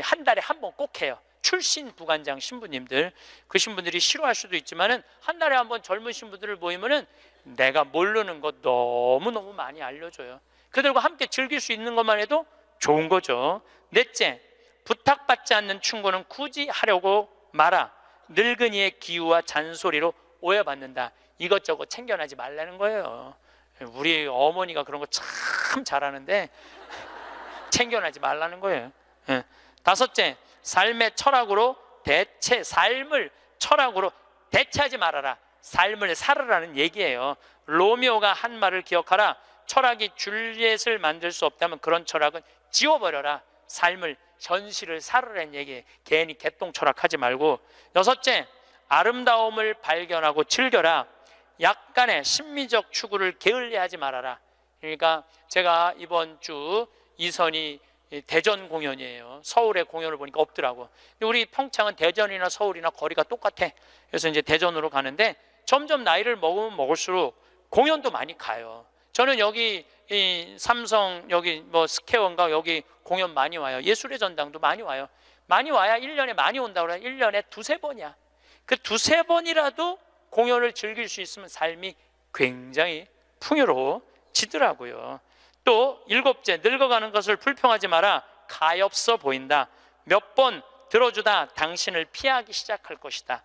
한 달에 한 번 꼭 해요. 출신 부관장 신부님들, 그 신부들이 싫어할 수도 있지만은 한 달에 한 번 젊은 신부들을 모이면은 내가 모르는 거 너무너무 많이 알려줘요. 그들과 함께 즐길 수 있는 것만 해도 좋은 거죠. 넷째, 부탁받지 않는 충고는 굳이 하려고 마라. 늙은이의 기우와 잔소리로 오해받는다. 이것저것 챙겨나지 말라는 거예요. 우리 어머니가 그런 거 참 잘하는데 챙겨나지 말라는 거예요. 다섯째, 삶의 철학으로 삶을 철학으로 대체하지 말아라. 삶을 살아라는 얘기예요. 로미오가 한 말을 기억하라. 철학이 줄리엣을 만들 수 없다면 그런 철학은 지워버려라. 삶을, 현실을 살아라는 얘기예요. 괜히 개똥 철학하지 말고. 여섯째, 아름다움을 발견하고 즐겨라. 약간의 심미적 추구를 게을리하지 말아라. 그러니까 제가 이번 주 이선이 대전 공연이에요. 서울의 공연을 보니까 없더라고. 우리 평창은 대전이나 서울이나 거리가 똑같아. 그래서 이제 대전으로 가는데 점점 나이를 먹으면 먹을수록 공연도 많이 가요. 저는 여기 이 삼성 여기 뭐 스퀘어인가 여기 공연 많이 와요. 예술의 전당도 많이 와요. 많이 와야 1년에 많이 온다고 그래요. 1년에 두세 번이야. 그 두세 번이라도 공연을 즐길 수 있으면 삶이 굉장히 풍요로워지더라고요. 또 일곱째, 늙어가는 것을 불평하지 마라. 가엾어 보인다. 몇 번 들어주다 당신을 피하기 시작할 것이다.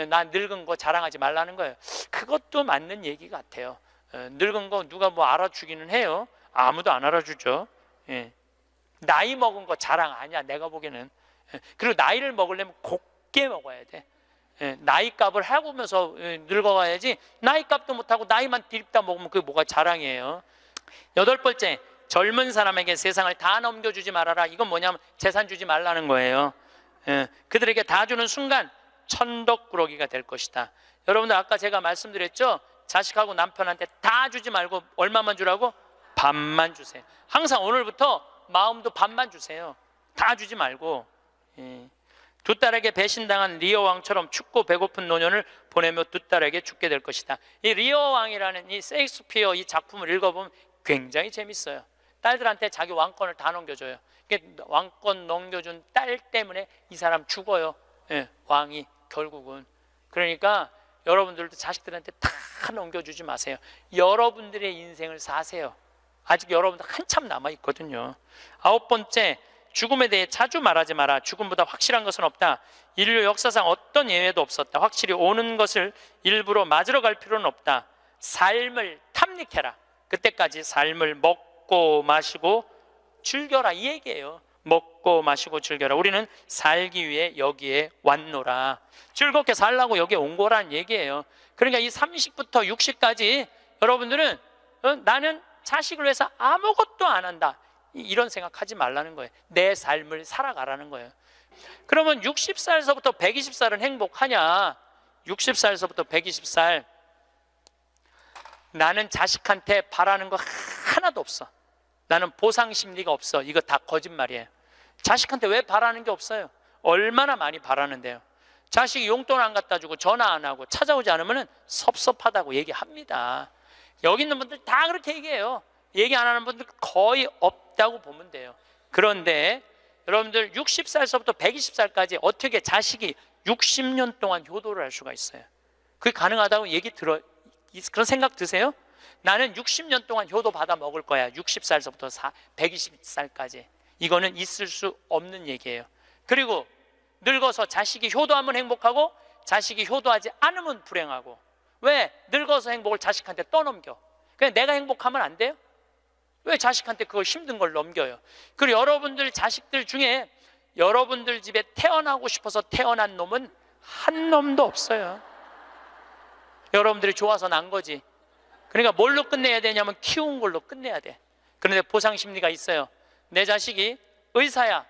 나 늙은 거 자랑하지 말라는 거예요. 그것도 맞는 얘기 같아요. 늙은 거 누가 뭐 알아주기는 해요. 아무도 안 알아주죠. 나이 먹은 거 자랑 아니야, 내가 보기에는. 그리고 나이를 먹으려면 곱게 먹어야 돼. 나이 값을 해보면서 늙어가야지. 나이 값도 못하고 나이만 디립다 먹으면 그게 뭐가 자랑이에요. 여덟 번째, 젊은 사람에게 세상을 다 넘겨주지 말아라. 이건 뭐냐면 재산 주지 말라는 거예요. 그들에게 다 주는 순간 천덕꾸러기가 될 것이다. 여러분들 아까 제가 말씀드렸죠. 자식하고 남편한테 다 주지 말고 얼마만 주라고? 반만 주세요. 항상 오늘부터 마음도 반만 주세요. 다 주지 말고. 두 딸에게 배신당한 리어 왕처럼 춥고 배고픈 노년을 보내며 두 딸에게 죽게 될 것이다. 이 리어 왕이라는 이 셰익스피어 이 작품을 읽어보면 굉장히 재밌어요. 딸들한테 자기 왕권을 다 넘겨줘요. 왕권 넘겨준 딸 때문에 이 사람 죽어요. 왕이 결국은. 그러니까 여러분들도 자식들한테 다 넘겨주지 마세요. 여러분들의 인생을 사세요. 아직 여러분들 한참 남아있거든요. 아홉 번째, 죽음에 대해 자주 말하지 마라. 죽음보다 확실한 것은 없다. 인류 역사상 어떤 예외도 없었다. 확실히 오는 것을 일부러 맞으러 갈 필요는 없다. 삶을 탐닉해라. 그때까지 삶을 먹고 마시고 즐겨라, 이 얘기예요. 먹고 마시고 즐겨라. 우리는 살기 위해 여기에 왔노라. 즐겁게 살라고 여기에 온 거란 얘기예요. 그러니까 이 30부터 60까지 여러분들은 나는 자식을 위해서 아무것도 안 한다, 이런 생각하지 말라는 거예요. 내 삶을 살아가라는 거예요. 그러면 60살서부터 120살은 행복하냐? 60살서부터 120살, 나는 자식한테 바라는 거 하나도 없어. 나는 보상 심리가 없어. 이거 다 거짓말이에요. 자식한테 왜 바라는 게 없어요? 얼마나 많이 바라는데요. 자식이 용돈 안 갖다 주고 전화 안 하고 찾아오지 않으면 섭섭하다고 얘기합니다. 여기 있는 분들 다 그렇게 얘기해요. 얘기 안 하는 분들 거의 없다고 보면 돼요. 그런데 여러분들 60살서부터 120살까지 어떻게 자식이 60년 동안 효도를 할 수가 있어요? 그게 가능하다고 얘기 들어, 그런 생각 드세요? 나는 60년 동안 효도 받아 먹을 거야. 60살서부터 120살까지. 이거는 있을 수 없는 얘기예요. 그리고 늙어서 자식이 효도하면 행복하고 자식이 효도하지 않으면 불행하고. 왜? 늙어서 행복을 자식한테 떠넘겨. 그냥 내가 행복하면 안 돼요? 왜 자식한테 그걸 힘든 걸 넘겨요? 그리고 여러분들 자식들 중에 여러분들 집에 태어나고 싶어서 태어난 놈은 한 놈도 없어요. 여러분들이 좋아서 난 거지. 그러니까 뭘로 끝내야 되냐면 키운 걸로 끝내야 돼. 그런데 보상 심리가 있어요. 내 자식이 의사야.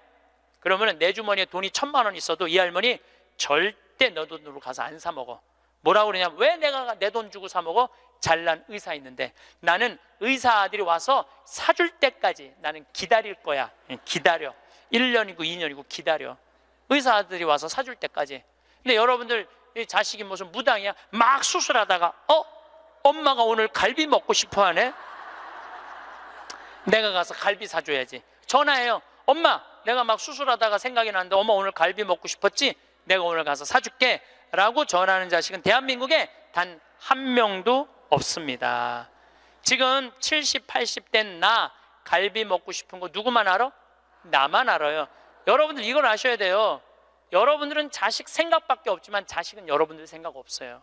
그러면 내 주머니에 돈이 1,000만 원 있어도 이 할머니 절대 너 돈으로 가서 안 사 먹어. 뭐라고 그러냐면, 왜 내가 내 돈 주고 사 먹어? 잘난 의사 있는데. 나는 의사 아들이 와서 사줄 때까지 나는 기다릴 거야. 기다려. 1년이고 2년이고 기다려. 의사 아들이 와서 사줄 때까지. 근데 여러분들 자식이 무슨 무당이야? 막 수술하다가 엄마가 오늘 갈비 먹고 싶어 하네? 내가 가서 갈비 사줘야지. 전화해요. 엄마, 내가 막 수술하다가 생각이 나는데 엄마 오늘 갈비 먹고 싶었지? 내가 오늘 가서 사줄게 라고 전화하는 자식은 대한민국에 단 한 명도 없습니다. 지금 70, 80된 나 갈비 먹고 싶은 거 누구만 알아? 나만 알아요. 여러분들 이걸 아셔야 돼요. 여러분들은 자식 생각밖에 없지만 자식은 여러분들 생각 없어요.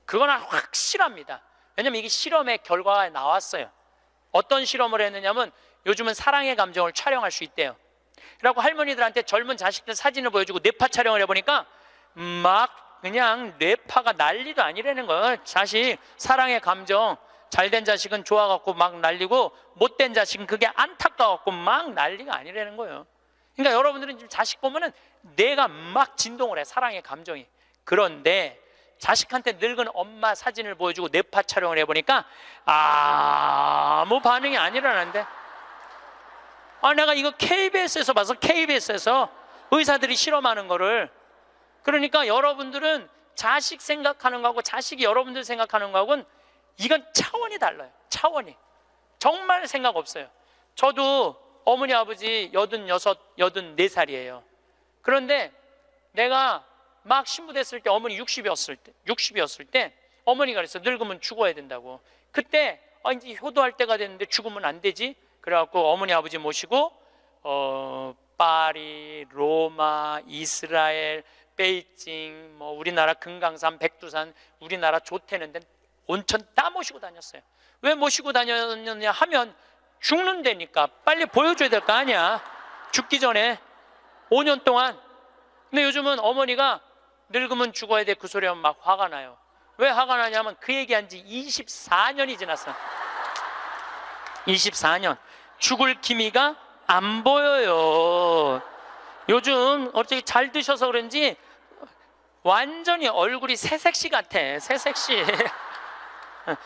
그건 확실합니다. 왜냐면 이게 실험의 결과가 나왔어요. 어떤 실험을 했느냐면, 요즘은 사랑의 감정을 촬영할 수 있대요. 그래갖고 할머니들한테 젊은 자식들 사진을 보여주고 뇌파 촬영을 해보니까 막 그냥 뇌파가 난리도 아니라는 거예요. 자식 사랑의 감정, 잘된 자식은 좋아갖고 막 난리고 못된 자식은 그게 안타까워갖고 막 난리가 아니라는 거예요. 그러니까 여러분들은 지금 자식 보면은 내가 막 진동을 해, 사랑의 감정이. 그런데 자식한테 늙은 엄마 사진을 보여주고 뇌파 촬영을 해보니까 아무 반응이 안 일어나는데, 내가 이거 KBS에서 봐서, KBS에서 의사들이 실험하는 거를. 그러니까 여러분들은 자식 생각하는 거하고 자식이 여러분들 생각하는 거하고는 이건 차원이 달라요. 차원이. 정말 생각 없어요. 저도 어머니 아버지 86, 84살이에요. 그런데 내가 막 신부됐을 때, 어머니 60이었을 때 어머니가 그랬어. 늙으면 죽어야 된다고. 그때 이제 효도할 때가 됐는데 죽으면 안 되지. 그래갖고 어머니 아버지 모시고 파리, 로마, 이스라엘, 베이징, 우리나라 금강산, 백두산, 우리나라 좋다는 데 온천 다 모시고 다녔어요. 왜 모시고 다녔느냐 하면 죽는다니까. 빨리 보여줘야 될 거 아니야, 죽기 전에 5년 동안. 근데 요즘은 어머니가 늙으면 죽어야 돼 그 소리 하면 막 화가 나요. 왜 화가 나냐면 그 얘기한 지 24년이 지났어. 24년. 죽을 기미가 안 보여요. 요즘 어떻게 잘 드셔서 그런지 완전히 얼굴이 새색시 같아. 새색시.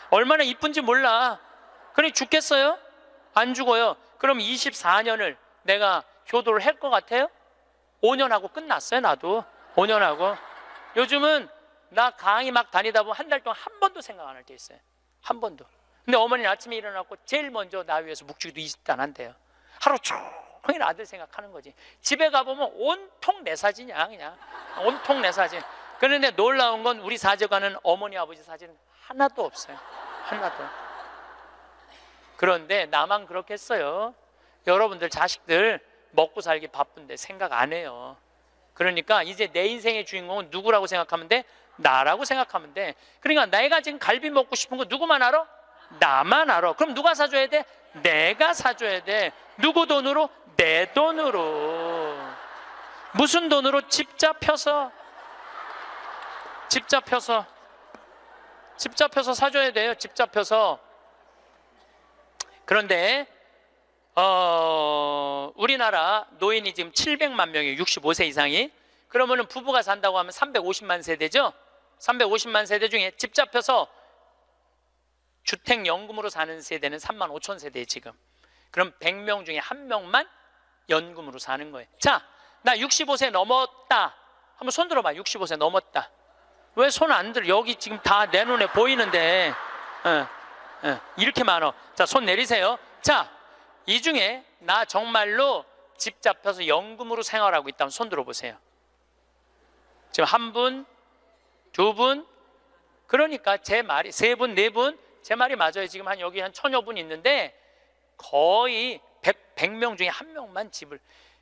얼마나 이쁜지 몰라. 그러니 죽겠어요? 안 죽어요. 그럼 24년을 내가 효도를 할 것 같아요? 5년 하고 끝났어요. 나도 5년 하고. 요즘은 나 강의 막 다니다 보면 한 달 동안 한 번도 생각 안 할 때 있어요. 한 번도. 근데 어머니는 아침에 일어나고 제일 먼저 나 위해서 묵주기도 20단 한대요. 하루 종일 아들 생각하는 거지. 집에 가보면 온통 내 사진이야. 그냥 온통 내 사진. 그런데 놀라운 건 우리 사제관은 어머니 아버지 사진 하나도 없어요. 하나도. 그런데 나만 그렇겠어요? 여러분들 자식들 먹고 살기 바쁜데 생각 안 해요. 그러니까 이제 내 인생의 주인공은 누구라고 생각하면 돼? 나라고 생각하면 돼. 그러니까 내가 지금 갈비 먹고 싶은 거 누구만 알아? 나만 알아. 그럼 누가 사줘야 돼? 내가 사줘야 돼. 누구 돈으로? 내 돈으로. 무슨 돈으로? 집 잡혀서 사줘야 돼요. 집 잡혀서. 그런데 우리나라 노인이 지금 700만 명이 65세 이상이. 그러면은 부부가 산다고 하면 350만 세대죠. 350만 세대 중에 집 잡혀서 주택연금으로 사는 세대는 3만 5천 세대에 지금. 그럼 100명 중에 1명만 연금으로 사는 거예요. 자, 나 65세 넘었다. 한번 손 들어봐. 65세 넘었다. 왜 손 안 들어? 여기 지금 다 내 눈에 보이는데 이렇게 많어. 자, 손 내리세요. 자, 이 중에 나 정말로 집 잡혀서 연금으로 생활하고 있다면 손 들어보세요. 지금 한 분, 두 분, 그러니까 제 말이 세 분, 네 분, 제 말이 맞아요. 지금 여기 한 1000여 분 있는데 거의 100명 중에 1명만 집을.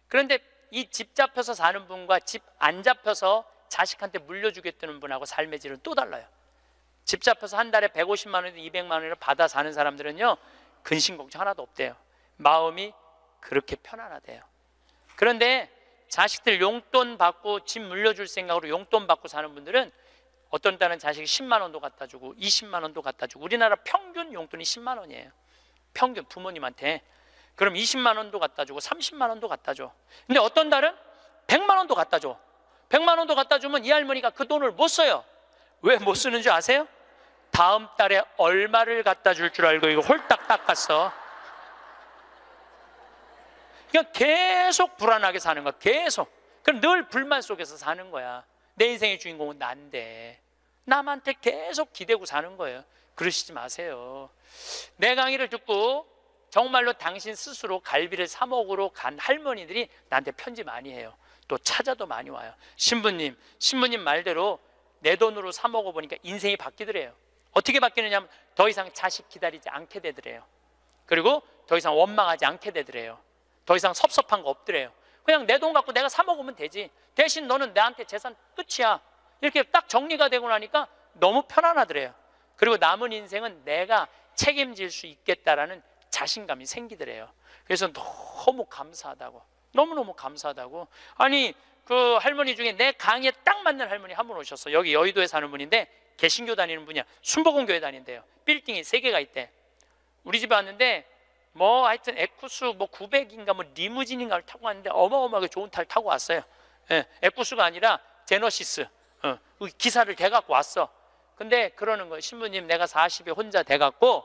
그런데 이 집 잡혀서 사는 분과 집 안 잡혀서 자식한테 물려주겠다는 분하고 삶의 질은 또 달라요. 집 잡혀서 한 달에 150만 원에서 200만 원을 받아 사는 사람들은요, 근심 걱정 하나도 없대요. 마음이 그렇게 편안하대요. 그런데 자식들 용돈 받고 집 물려줄 생각으로 용돈 받고 사는 분들은 어떤 딸은 자식이 10만 원도 갖다 주고 20만 원도 갖다 주고. 우리나라 평균 용돈이 10만 원이에요. 평균 부모님한테. 그럼 20만 원도 갖다 주고 30만 원도 갖다 줘. 근데 어떤 달은 100만 원도 갖다 줘. 100만 원도 갖다 주면 이 할머니가 그 돈을 못 써요. 왜 못 쓰는 줄 아세요? 다음 달에 얼마를 갖다 줄 줄 알고 이거 홀딱 닦았어. 그냥 계속 불안하게 사는 거야. 계속. 그럼 늘 불만 속에서 사는 거야. 내 인생의 주인공은 난데 남한테 계속 기대고 사는 거예요. 그러시지 마세요. 내 강의를 듣고 정말로 당신 스스로 갈비를 사 먹으러 간 할머니들이 나한테 편지 많이 해요. 또 찾아도 많이 와요. 신부님 말대로 내 돈으로 사 먹어보니까 인생이 바뀌더래요. 어떻게 바뀌느냐면 더 이상 자식 기다리지 않게 되더래요. 그리고 더 이상 원망하지 않게 되더래요. 더 이상 섭섭한 거 없더래요. 그냥 내 돈 갖고 내가 사 먹으면 되지. 대신 너는 나한테 재산 끝이야. 이렇게 딱 정리가 되고 나니까 너무 편안하더래요. 그리고 남은 인생은 내가 책임질 수 있겠다라는 자신감이 생기더래요. 그래서 너무 감사하다고. 너무너무 감사하다고. 아니, 그 할머니 중에 내 강의에 딱 맞는 할머니 한 분 오셨어. 여기 여의도에 사는 분인데 개신교 다니는 분이야. 순복음교회 다닌대요. 빌딩이 3개가 있대. 우리 집에 왔는데 뭐 하여튼 에쿠스 뭐 900인가 뭐 리무진인가를 타고 왔는데 어마어마하게 좋은 차를 타고 왔어요. 예, 에쿠스가 아니라 제너시스. 기사를 대갖고 왔어. 근데 그러는 거예요. 신부님, 내가 40에 혼자 돼갖고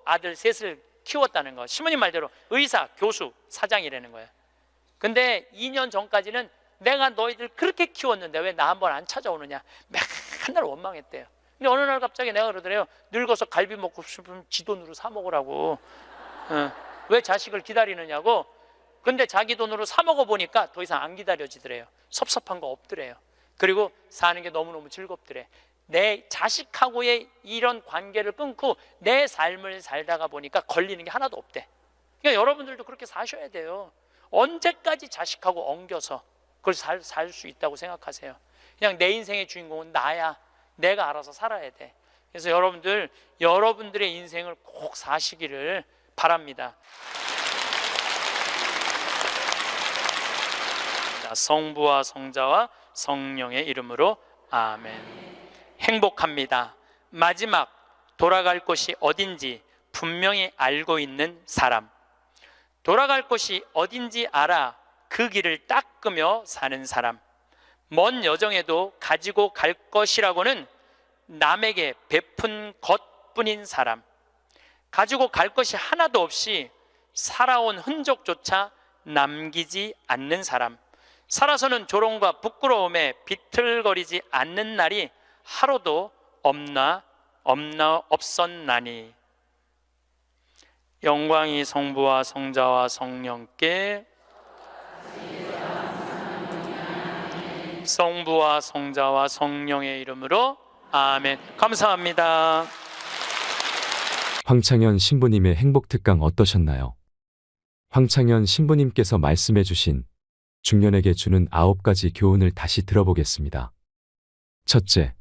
아들 셋을 키웠다는 거. 신부님 말대로 의사, 교수, 사장이라는 거예요. 근데 2년 전까지는 내가 너희들 그렇게 키웠는데 왜 나 한번 안 찾아오느냐, 맨날 원망했대요. 근데 어느 날 갑자기 내가 그러더래요. 늙어서 갈비 먹고 싶으면 지 돈으로 사 먹으라고. 왜 자식을 기다리느냐고. 근데 자기 돈으로 사 먹어보니까 더 이상 안 기다려지더래요. 섭섭한 거 없더래요. 그리고 사는 게 너무너무 즐겁더래. 내 자식하고의 이런 관계를 끊고 내 삶을 살다가 보니까 걸리는 게 하나도 없대. 그러니까 여러분들도 그렇게 사셔야 돼요. 언제까지 자식하고 엉겨서 그걸 살 수 있다고 생각하세요? 그냥 내 인생의 주인공은 나야. 내가 알아서 살아야 돼. 그래서 여러분들의 인생을 꼭 사시기를 바랍니다. 성부와 성자와 성령의 이름으로 아멘. 행복합니다. 마지막 돌아갈 곳이 어딘지 분명히 알고 있는 사람. 돌아갈 곳이 어딘지 알아 그 길을 닦으며 사는 사람. 먼 여정에도 가지고 갈 것이라고는 남에게 베푼 것뿐인 사람. 가지고 갈 것이 하나도 없이 살아온 흔적조차 남기지 않는 사람. 살아서는 조롱과 부끄러움에 비틀거리지 않는 날이 하루도 없었나니. 영광이 성부와 성자와 성령께, 성부와 성자와 성령의 이름으로 아멘. 감사합니다. 황창현 신부님의 행복특강 어떠셨나요? 황창현 신부님께서 말씀해 주신 중년에게 주는 9가지 교훈을 다시 들어보겠습니다. 첫째,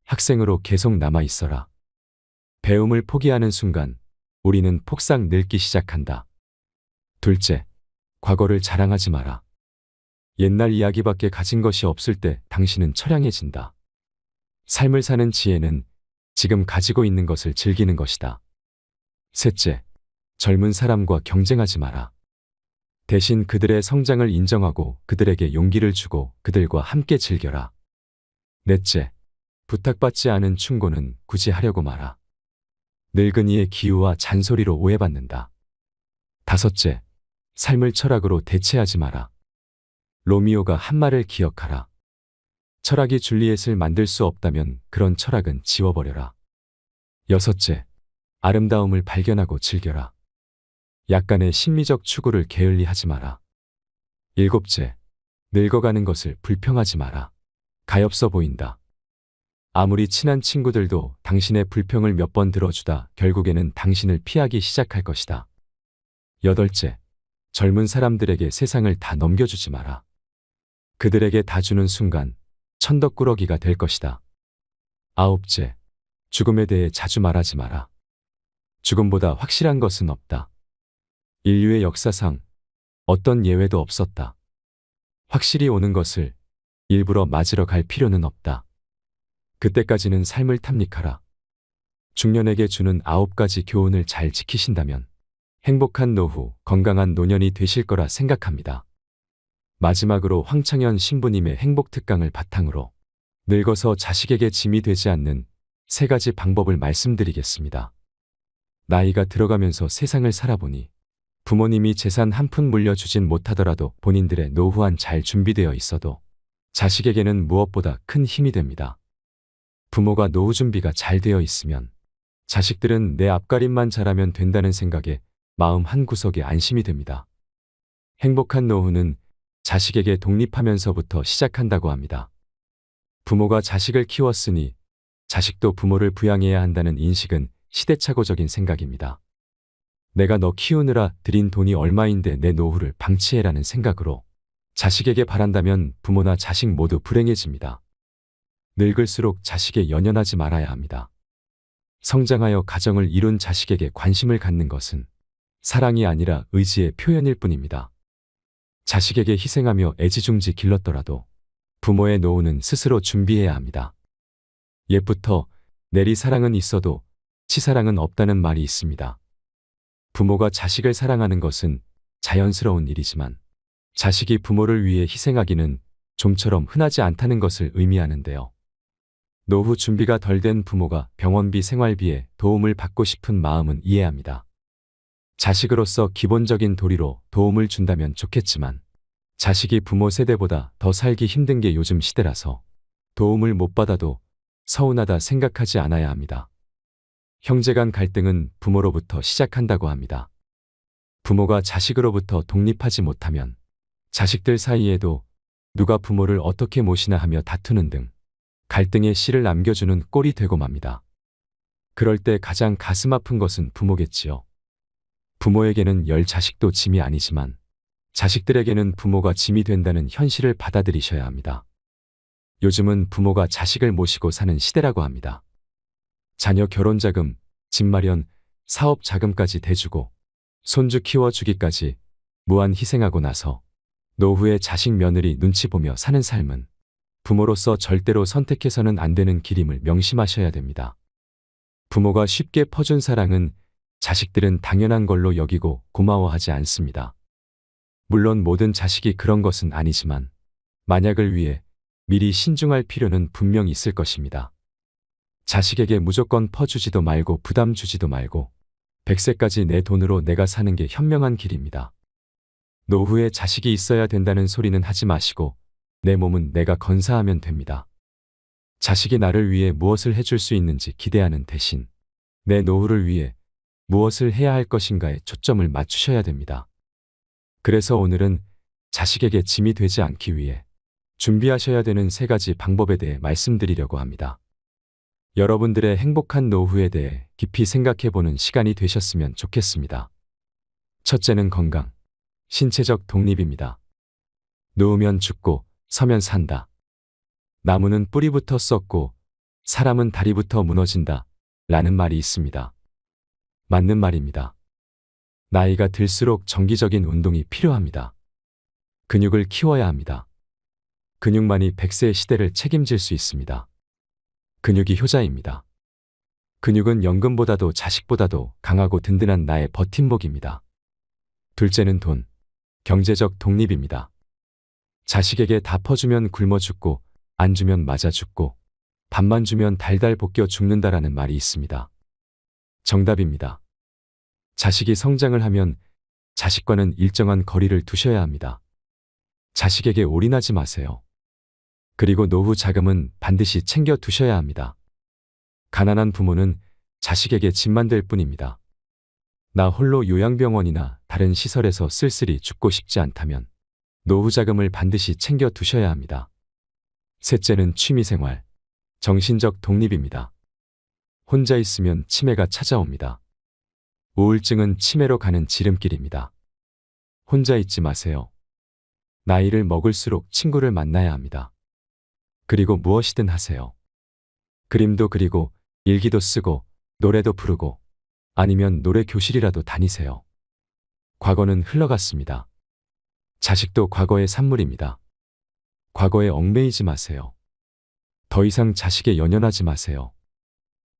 학생으로 계속 남아 있어라. 배움을 포기하는 순간 우리는 폭삭 늙기 시작한다. 둘째, 과거를 자랑하지 마라. 옛날 이야기밖에 가진 것이 없을 때 당신은 처량해진다. 삶을 사는 지혜는 지금 가지고 있는 것을 즐기는 것이다. 셋째, 젊은 사람과 경쟁하지 마라. 대신 그들의 성장을 인정하고 그들에게 용기를 주고 그들과 함께 즐겨라. 넷째, 부탁받지 않은 충고는 굳이 하려고 마라. 늙은이의 기우와 잔소리로 오해받는다. 다섯째, 삶을 철학으로 대체하지 마라. 로미오가 한 말을 기억하라. 철학이 줄리엣을 만들 수 없다면 그런 철학은 지워버려라. 여섯째, 아름다움을 발견하고 즐겨라. 약간의 심리적 추구를 게을리하지 마라. 일곱째, 늙어가는 것을 불평하지 마라. 가엾어 보인다. 아무리 친한 친구들도 당신의 불평을 몇 번 들어주다 결국에는 당신을 피하기 시작할 것이다. 여덟째, 젊은 사람들에게 세상을 다 넘겨주지 마라. 그들에게 다 주는 순간 천덕꾸러기가 될 것이다. 아홉째, 죽음에 대해 자주 말하지 마라. 죽음보다 확실한 것은 없다. 인류의 역사상 어떤 예외도 없었다. 확실히 오는 것을 일부러 맞으러 갈 필요는 없다. 그때까지는 삶을 탐닉하라. 중년에게 주는 9가지 교훈을 잘 지키신다면 행복한 노후, 건강한 노년이 되실 거라 생각합니다. 마지막으로 황창현 신부님의 행복특강을 바탕으로 늙어서 자식에게 짐이 되지 않는 3가지 방법을 말씀드리겠습니다. 나이가 들어가면서 세상을 살아보니 부모님이 재산 한 푼 물려주진 못하더라도 본인들의 노후안 잘 준비되어 있어도 자식에게는 무엇보다 큰 힘이 됩니다. 부모가 노후 준비가 잘 되어 있으면 자식들은 내 앞가림만 잘하면 된다는 생각에 마음 한구석에 안심이 됩니다. 행복한 노후는 자식에게 독립하면서부터 시작한다고 합니다. 부모가 자식을 키웠으니 자식도 부모를 부양해야 한다는 인식은 시대착오적인 생각입니다. 내가 너 키우느라 들인 돈이 얼마인데 내 노후를 방치해라는 생각으로 자식에게 바란다면 부모나 자식 모두 불행해집니다. 늙을수록 자식에 연연하지 말아야 합니다. 성장하여 가정을 이룬 자식에게 관심을 갖는 것은 사랑이 아니라 의지의 표현일 뿐입니다. 자식에게 희생하며 애지중지 길렀더라도 부모의 노후는 스스로 준비해야 합니다. 옛부터 내리사랑은 있어도 치사랑은 없다는 말이 있습니다. 부모가 자식을 사랑하는 것은 자연스러운 일이지만 자식이 부모를 위해 희생하기는 좀처럼 흔하지 않다는 것을 의미하는데요. 노후 준비가 덜 된 부모가 병원비, 생활비에 도움을 받고 싶은 마음은 이해합니다. 자식으로서 기본적인 도리로 도움을 준다면 좋겠지만 자식이 부모 세대보다 더 살기 힘든 게 요즘 시대라서 도움을 못 받아도 서운하다 생각하지 않아야 합니다. 형제 간 갈등은 부모로부터 시작한다고 합니다. 부모가 자식으로부터 독립하지 못하면 자식들 사이에도 누가 부모를 어떻게 모시나 하며 다투는 등 갈등의 씨를 남겨주는 꼴이 되고 맙니다. 그럴 때 가장 가슴 아픈 것은 부모겠지요. 부모에게는 열 자식도 짐이 아니지만 자식들에게는 부모가 짐이 된다는 현실을 받아들이셔야 합니다. 요즘은 부모가 자식을 모시고 사는 시대라고 합니다. 자녀 결혼자금, 집 마련, 사업 자금까지 대주고 손주 키워주기까지 무한 희생하고 나서 노후에 자식 며느리 눈치 보며 사는 삶은 부모로서 절대로 선택해서는 안 되는 길임을 명심하셔야 됩니다. 부모가 쉽게 퍼준 사랑은 자식들은 당연한 걸로 여기고 고마워하지 않습니다. 물론 모든 자식이 그런 것은 아니지만 만약을 위해 미리 신중할 필요는 분명 있을 것입니다. 자식에게 무조건 퍼주지도 말고 부담 주지도 말고 100세까지 내 돈으로 내가 사는 게 현명한 길입니다. 노후에 자식이 있어야 된다는 소리는 하지 마시고 내 몸은 내가 건사하면 됩니다. 자식이 나를 위해 무엇을 해줄 수 있는지 기대하는 대신 내 노후를 위해 무엇을 해야 할 것인가에 초점을 맞추셔야 됩니다. 그래서 오늘은 자식에게 짐이 되지 않기 위해 준비하셔야 되는 3가지 방법에 대해 말씀드리려고 합니다. 여러분들의 행복한 노후에 대해 깊이 생각해보는 시간이 되셨으면 좋겠습니다. 첫째는 건강, 신체적 독립입니다. 누우면 죽고 서면 산다. 나무는 뿌리부터 썩고 사람은 다리부터 무너진다 라는 말이 있습니다. 맞는 말입니다. 나이가 들수록 정기적인 운동이 필요합니다. 근육을 키워야 합니다. 근육만이 100세의 시대를 책임질 수 있습니다. 근육이 효자입니다. 근육은 연금보다도 자식보다도 강하고 든든한 나의 버팀목입니다. 둘째는 돈, 경제적 독립입니다. 자식에게 다 퍼주면 굶어 죽고 안 주면 맞아 죽고 밥만 주면 달달 볶여 죽는다라는 말이 있습니다. 정답입니다. 자식이 성장을 하면 자식과는 일정한 거리를 두셔야 합니다. 자식에게 올인하지 마세요. 그리고 노후 자금은 반드시 챙겨 두셔야 합니다. 가난한 부모는 자식에게 짐만 될 뿐입니다. 나 홀로 요양병원이나 다른 시설에서 쓸쓸히 죽고 싶지 않다면 노후 자금을 반드시 챙겨 두셔야 합니다. 셋째는 취미생활, 정신적 독립입니다. 혼자 있으면 치매가 찾아옵니다. 우울증은 치매로 가는 지름길입니다. 혼자 있지 마세요. 나이를 먹을수록 친구를 만나야 합니다. 그리고 무엇이든 하세요. 그림도 그리고 일기도 쓰고 노래도 부르고 아니면 노래 교실이라도 다니세요. 과거는 흘러갔습니다. 자식도 과거의 산물입니다. 과거에 얽매이지 마세요. 더 이상 자식에 연연하지 마세요.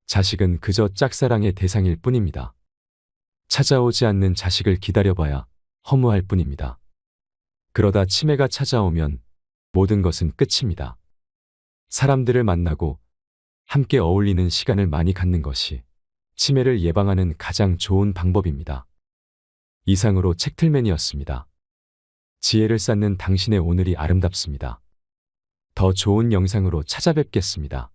자식은 그저 짝사랑의 대상일 뿐입니다. 찾아오지 않는 자식을 기다려봐야 허무할 뿐입니다. 그러다 치매가 찾아오면 모든 것은 끝입니다. 사람들을 만나고 함께 어울리는 시간을 많이 갖는 것이 치매를 예방하는 가장 좋은 방법입니다. 이상으로 책틀맨이었습니다. 지혜를 쌓는 당신의 오늘이 아름답습니다. 더 좋은 영상으로 찾아뵙겠습니다.